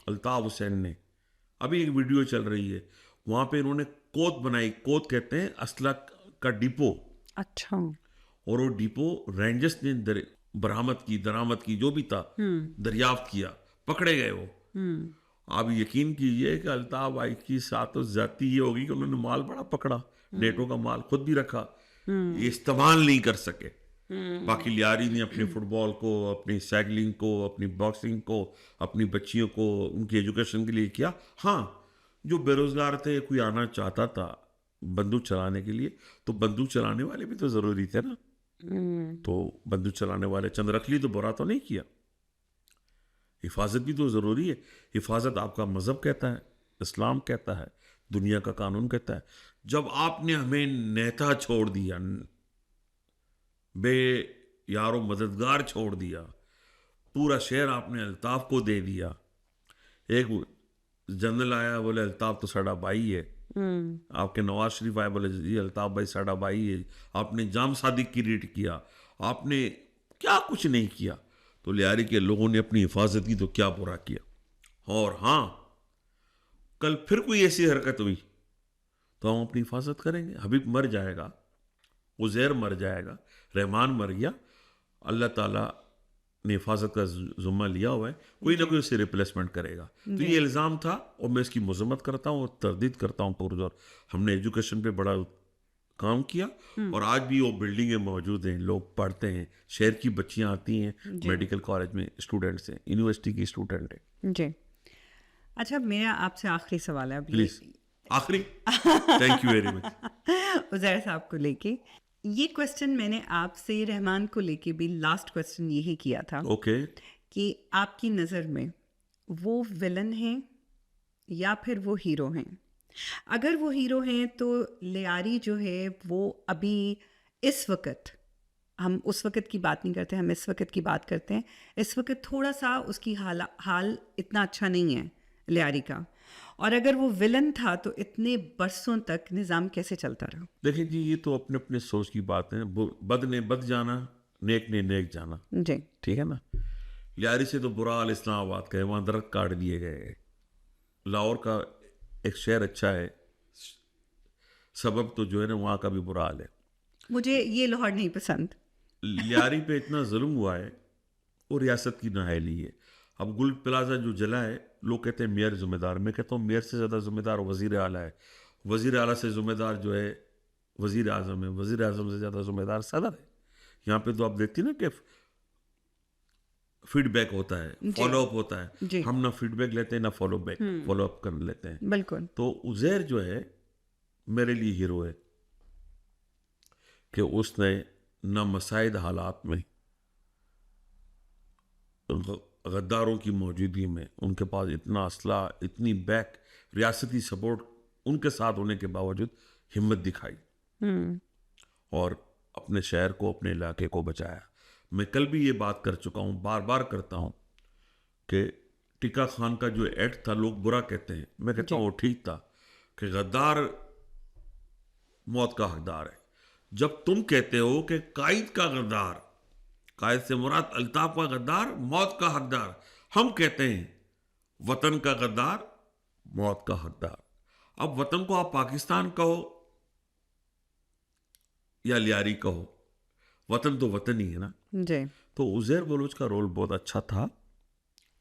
अल्ताफ हुसैन ने। अभी एक वीडियो चल रही है, वहां पे इन्होंने कोत बनाई, कोत कहते हैं असला का डिपो। अच्छा। और वो डिपो रेंजर्स ने बरामद की, दरामद की, जो भी था, दरियाफ्त किया, पकड़े गए वो। आप यकीन कीजिए कि अल्ताफ भाई की साथ तो ज्यादती ये होगी कि उन्होंने माल बड़ा पकड़ा, नेटो का माल खुद भी रखा, ये इस्तेमाल नहीं कर सके। बाकी लियारी ने अपने फुटबॉल को, अपनी साइकिलिंग को, अपनी बॉक्सिंग को, अपनी बच्चियों को उनकी एजुकेशन के लिए किया। हाँ, जो बेरोजगार थे, कोई आना चाहता था बंदूक चलाने के लिए, तो बंदूक चलाने वाले भी तो जरूरी थे ना। तो बंदूक चलाने वाले चंद रख ली तो बुरा तो नहीं किया। हिफाजत भी तो जरूरी है। हिफाजत आपका मजहब कहता है, इस्लाम कहता है, दुनिया का कानून कहता है। जब आपने हमें नेता छोड़ दिया, बे यारो मददगार छोड़ दिया, पूरा शहर आपने अल्ताफ को दे दिया। एक जनरल आया, बोले अल्ताफ तो साड़ा भाई है। आपके नवाज शरीफ आए, बोले जी अल्ताफ भाई साड़ा भाई है। आपने जाम सादिक की रेट किया, आपने क्या कुछ नहीं किया। तो लियारी के लोगों ने अपनी हिफाजत की तो क्या बुरा किया। और हाँ, कल फिर कोई ऐसी हरकत हुई तो तो हम अपनी हिफाजत करेंगे। हबीब मर जाएगा, उज़ैर मर जाएगा, रहमान मर गया, अल्लाह ताला ने हिफाजत का जुम्मा लिया हुआ है, कोई ना कोई उससे रिप्लेसमेंट करेगा। तो ये इल्ज़ाम था और मैं इसकी मजम्मत करता हूँ और तरदीद करता हूँ पुरजोर। हमने एजुकेशन पे बड़ा काम किया और आज भी वो बिल्डिंगें मौजूद हैं, लोग पढ़ते हैं, शहर की बच्चियाँ आती हैं, मेडिकल कॉलेज में स्टूडेंट्स हैं, यूनिवर्सिटी की स्टूडेंट हैं। जी। अच्छा, मेरा आपसे आखिरी सवाल है अभी। प्लीज़ आखिरी। Thank you very much. Uzair साहब को लेके ये क्वेश्चन मैंने आपसे रहमान को लेके भी लास्ट क्वेश्चन यही किया था ओके। कि आपकी नज़र में वो विलन हैं या फिर वो हीरो हैं? अगर वो हीरो हैं तो लियारी जो है वो अभी इस वक्त, हम उस वक्त की बात नहीं करते, हम इस वक्त की बात करते हैं। इस वक्त थोड़ा सा उसकी हाल इतना अच्छा नहीं है लियारी का, और अगर वो विलन था तो इतने बरसों तक निज़ाम कैसे चलता रहा? देखिए जी, ये तो अपने अपने सोच की बात है। बद ने बद जाना, नेक ने नेक जाना, जी। ठीक है ना। लियारी से तो बुरा हाल इस्लामाबाद का है, वहाँ दरख्त काट दिए गए। लाहौर का एक शहर अच्छा है, सबब तो जो है ना वहाँ का भी बुरा हाल है। मुझे ये लाहौर नहीं पसंद। लियारी पे इतना जुल्म हुआ है, वो रियासत की नाअहली है। अब गुल प्लाजा जो जला है, लोग कहते हैं मेयर जिम्मेदार, मैं कहता हूँ मेयर से ज़्यादा जिम्मेदार वज़ीर आला है। वज़ीर आला से जिम्मेदार जो है वज़ीर आज़म है, वज़ीर आज़म से ज़्यादा जिम्मेदार सदर है। यहाँ पे तो आप देखती ना कि फीडबैक होता है, फॉलोअप होता है। हम ना फीडबैक लेते हैं ना फॉलोअप कर लेते हैं। बिल्कुल। तो उज़ैर जो है मेरे लिए हीरो है कि उसने ना मसाइद हालात में गद्दारों की मौजूदगी में, उनके पास इतना असला, इतनी बैक, रियासती सपोर्ट उनके साथ होने के बावजूद हिम्मत दिखाई और अपने शहर को, अपने इलाके को बचाया। मैं कल भी ये बात कर चुका हूँ, बार बार करता हूँ कि टिक्का खान का जो एक्ट था, लोग बुरा कहते हैं, मैं कहता हूँ वो ठीक था कि गद्दार मौत का हकदार है। जब तुम कहते हो कि कायद का गद्दार, कायद से मुराद अल्ताफ का गद्दार, मौत का हकदार, हम कहते हैं वतन का गद्दार, मौत का हकदार। अब वतन को आप पाकिस्तान कहो या लियारी कहो, वतन तो वतन ही है ना जी। तो उज़ैर बलोच का रोल बहुत अच्छा था,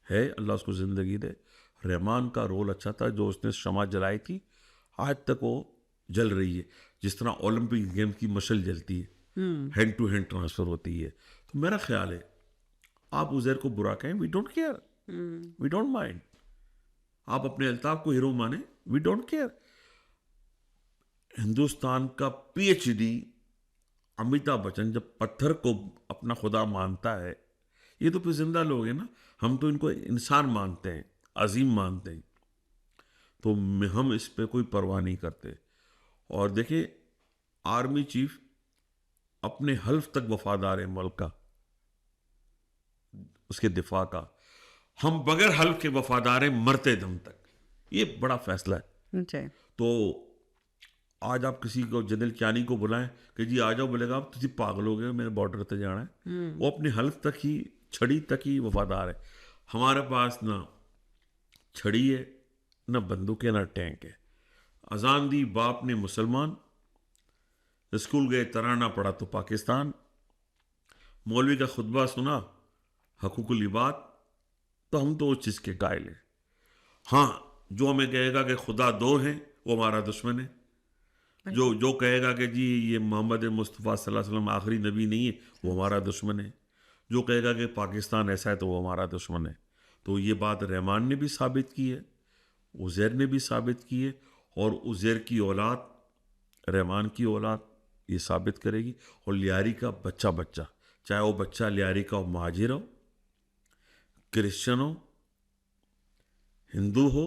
है, अल्लाह उसको ज़िंदगी दे। रहमान का रोल अच्छा था, जो उसने शमा जलाई थी, आज तक वो जल रही है। जिस तरह ओलंपिक गेम की मशल जलती है, हैंड टू हैंड ट्रांसफ़र होती है। तो मेरा ख्याल है आप उज़ैर को बुरा कहें, we don't care, we don't mind. आप अपने अल्ताफ को हीरो माने, वी डोंट केयर। हिंदुस्तान का PhD अमिताभ बच्चन जब पत्थर को अपना खुदा मानता है, ये तो फिर जिंदा लोग हैं ना, हम तो इनको इंसान मानते हैं, अजीम मानते हैं, तो हम इस पे कोई परवाह नहीं करते। और देखिए, आर्मी चीफ अपने हल्फ तक वफादार है मुल्क का, उसके दिफा का। हम बगैर हल्फ के वफादार हैं मरते दम तक। ये बड़ा फैसला है। तो आज आप किसी को, जनरल क्यानी को बुलाएं कि जी आ जाओ, बोलेगा आप तुझे पागल हो गए, मेरे बॉर्डर तक जाना है। वो अपने हल्फ तक ही, छड़ी तक ही वफादार है। हमारे पास ना छड़ी है, ना बंदूक है, ना टैंक है। अजान दी बाप ने मुसलमान, स्कूल गए तराना पढ़ा तो पाकिस्तान, मौलवी का खुतबा सुना हकूकुल इबाद, तो हम तो उस चीज़ के कायल हैं। हाँ, जो हमें कहेगा कि खुदा दो हैं, वो हमारा दुश्मन है। जो कहेगा कि जी ये मोहम्मद मुस्तफ़ा सल्लल्लाहु अलैहि वसल्लम आखिरी नबी नहीं है, वो हमारा दुश्मन है। जो कहेगा कि पाकिस्तान ऐसा है, तो वो हमारा दुश्मन है। तो ये बात रहमान ने भी साबित की है, उज़ैर ने भी साबित की है, और उज़ैर की औलाद, रहमान की औलाद ये साबित करेगी। और लियारी का बच्चा, चाहे वो बच्चा लियारी का महाजिर हो, क्रिश्चियन हो, हिंदू हो,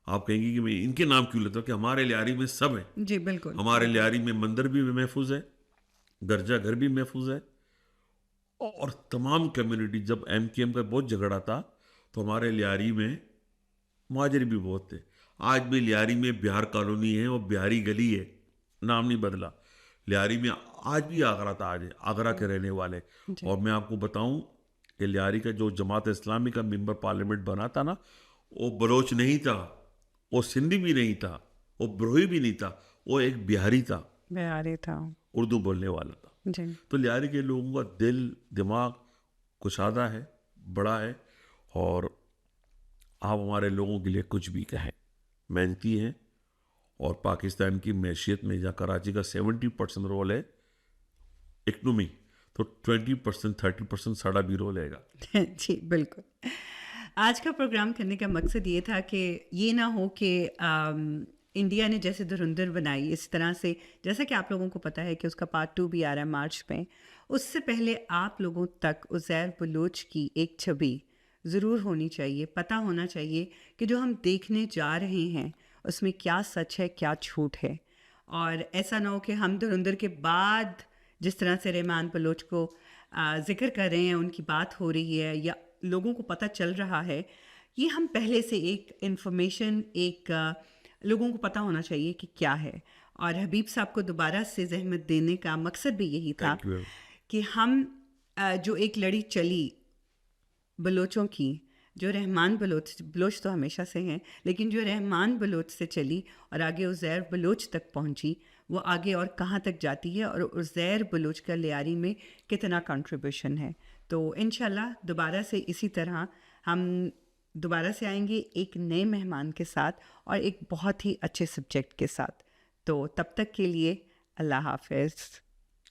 आप कहेंगे कि मैं इनके नाम क्यों लेता हूँ, कि हमारे लियारी में सब है। जी बिल्कुल। हमारे लियारी में मंदिर भी महफूज है, गिरजा घर भी महफूज है, और तमाम कम्युनिटी, जब MKM का बहुत झगड़ा था तो हमारे लियारी में मुहाजिर भी बहुत थे। आज भी लियारी में बिहार कॉलोनी है और बिहारी गली है, नाम नहीं बदला। लियारी में आज भी आगरा ताज है, आगरा के रहने वाले। और मैं आपको बताऊं कि लियारी का जो जमात इस्लामी का मेंबर पार्लियामेंट बना था ना, वो बलोच नहीं था, वो सिंधी भी नहीं था, वो ब्रोही भी नहीं था, वो एक बिहारी था, बिहारी था। उर्दू बोलने वाला था। जी। तो लियारी के लोगों का दिल दिमाग कुशादा है, बड़ा है, और आप हमारे लोगों के लिए कुछ भी कहें, मेहनती हैं। और पाकिस्तान की मैशियत में जहाँ कराची का 70% रोल है इकनॉमी, तो 20% 30% साड़ा भी रोल हैगा। जी बिल्कुल। आज का प्रोग्राम करने का मकसद ये था कि ये ना हो कि इंडिया ने जैसे धुरंधर बनाई इस तरह से, जैसा कि आप लोगों को पता है कि उसका पार्ट 2 भी आ रहा है मार्च में, उससे पहले आप लोगों तक उज़ैर बलोच की एक छवि ज़रूर होनी चाहिए, पता होना चाहिए कि जो हम देखने जा रहे हैं उसमें क्या सच है क्या झूठ है। और ऐसा ना हो कि हम धुरंधर के बाद जिस तरह से रहमान बलोच को जिक्र कर रहे हैं, उनकी बात हो रही है या लोगों को पता चल रहा है, ये हम पहले से एक इन्फॉर्मेशन लोगों को पता होना चाहिए कि क्या है। और हबीब साहब को दोबारा से ज़हमत देने का मकसद भी यही था थैंक यू। कि हम जो एक लड़ी चली बलोचों की, जो रहमान बलोच तो हमेशा से हैं, लेकिन जो रहमान बलोच से चली और आगे उज़ैर बलोच तक पहुंची, वो आगे और कहाँ तक जाती है और उज़ैर बलोच का लियारी में कितना कंट्रीब्यूशन है। तो इंशाल्लाह दोबारा से इसी तरह हम दोबारा से आएंगे एक नए मेहमान के साथ और एक बहुत ही अच्छे सब्जेक्ट के साथ। तो तब तक के लिए अल्लाह हाफ़िज़।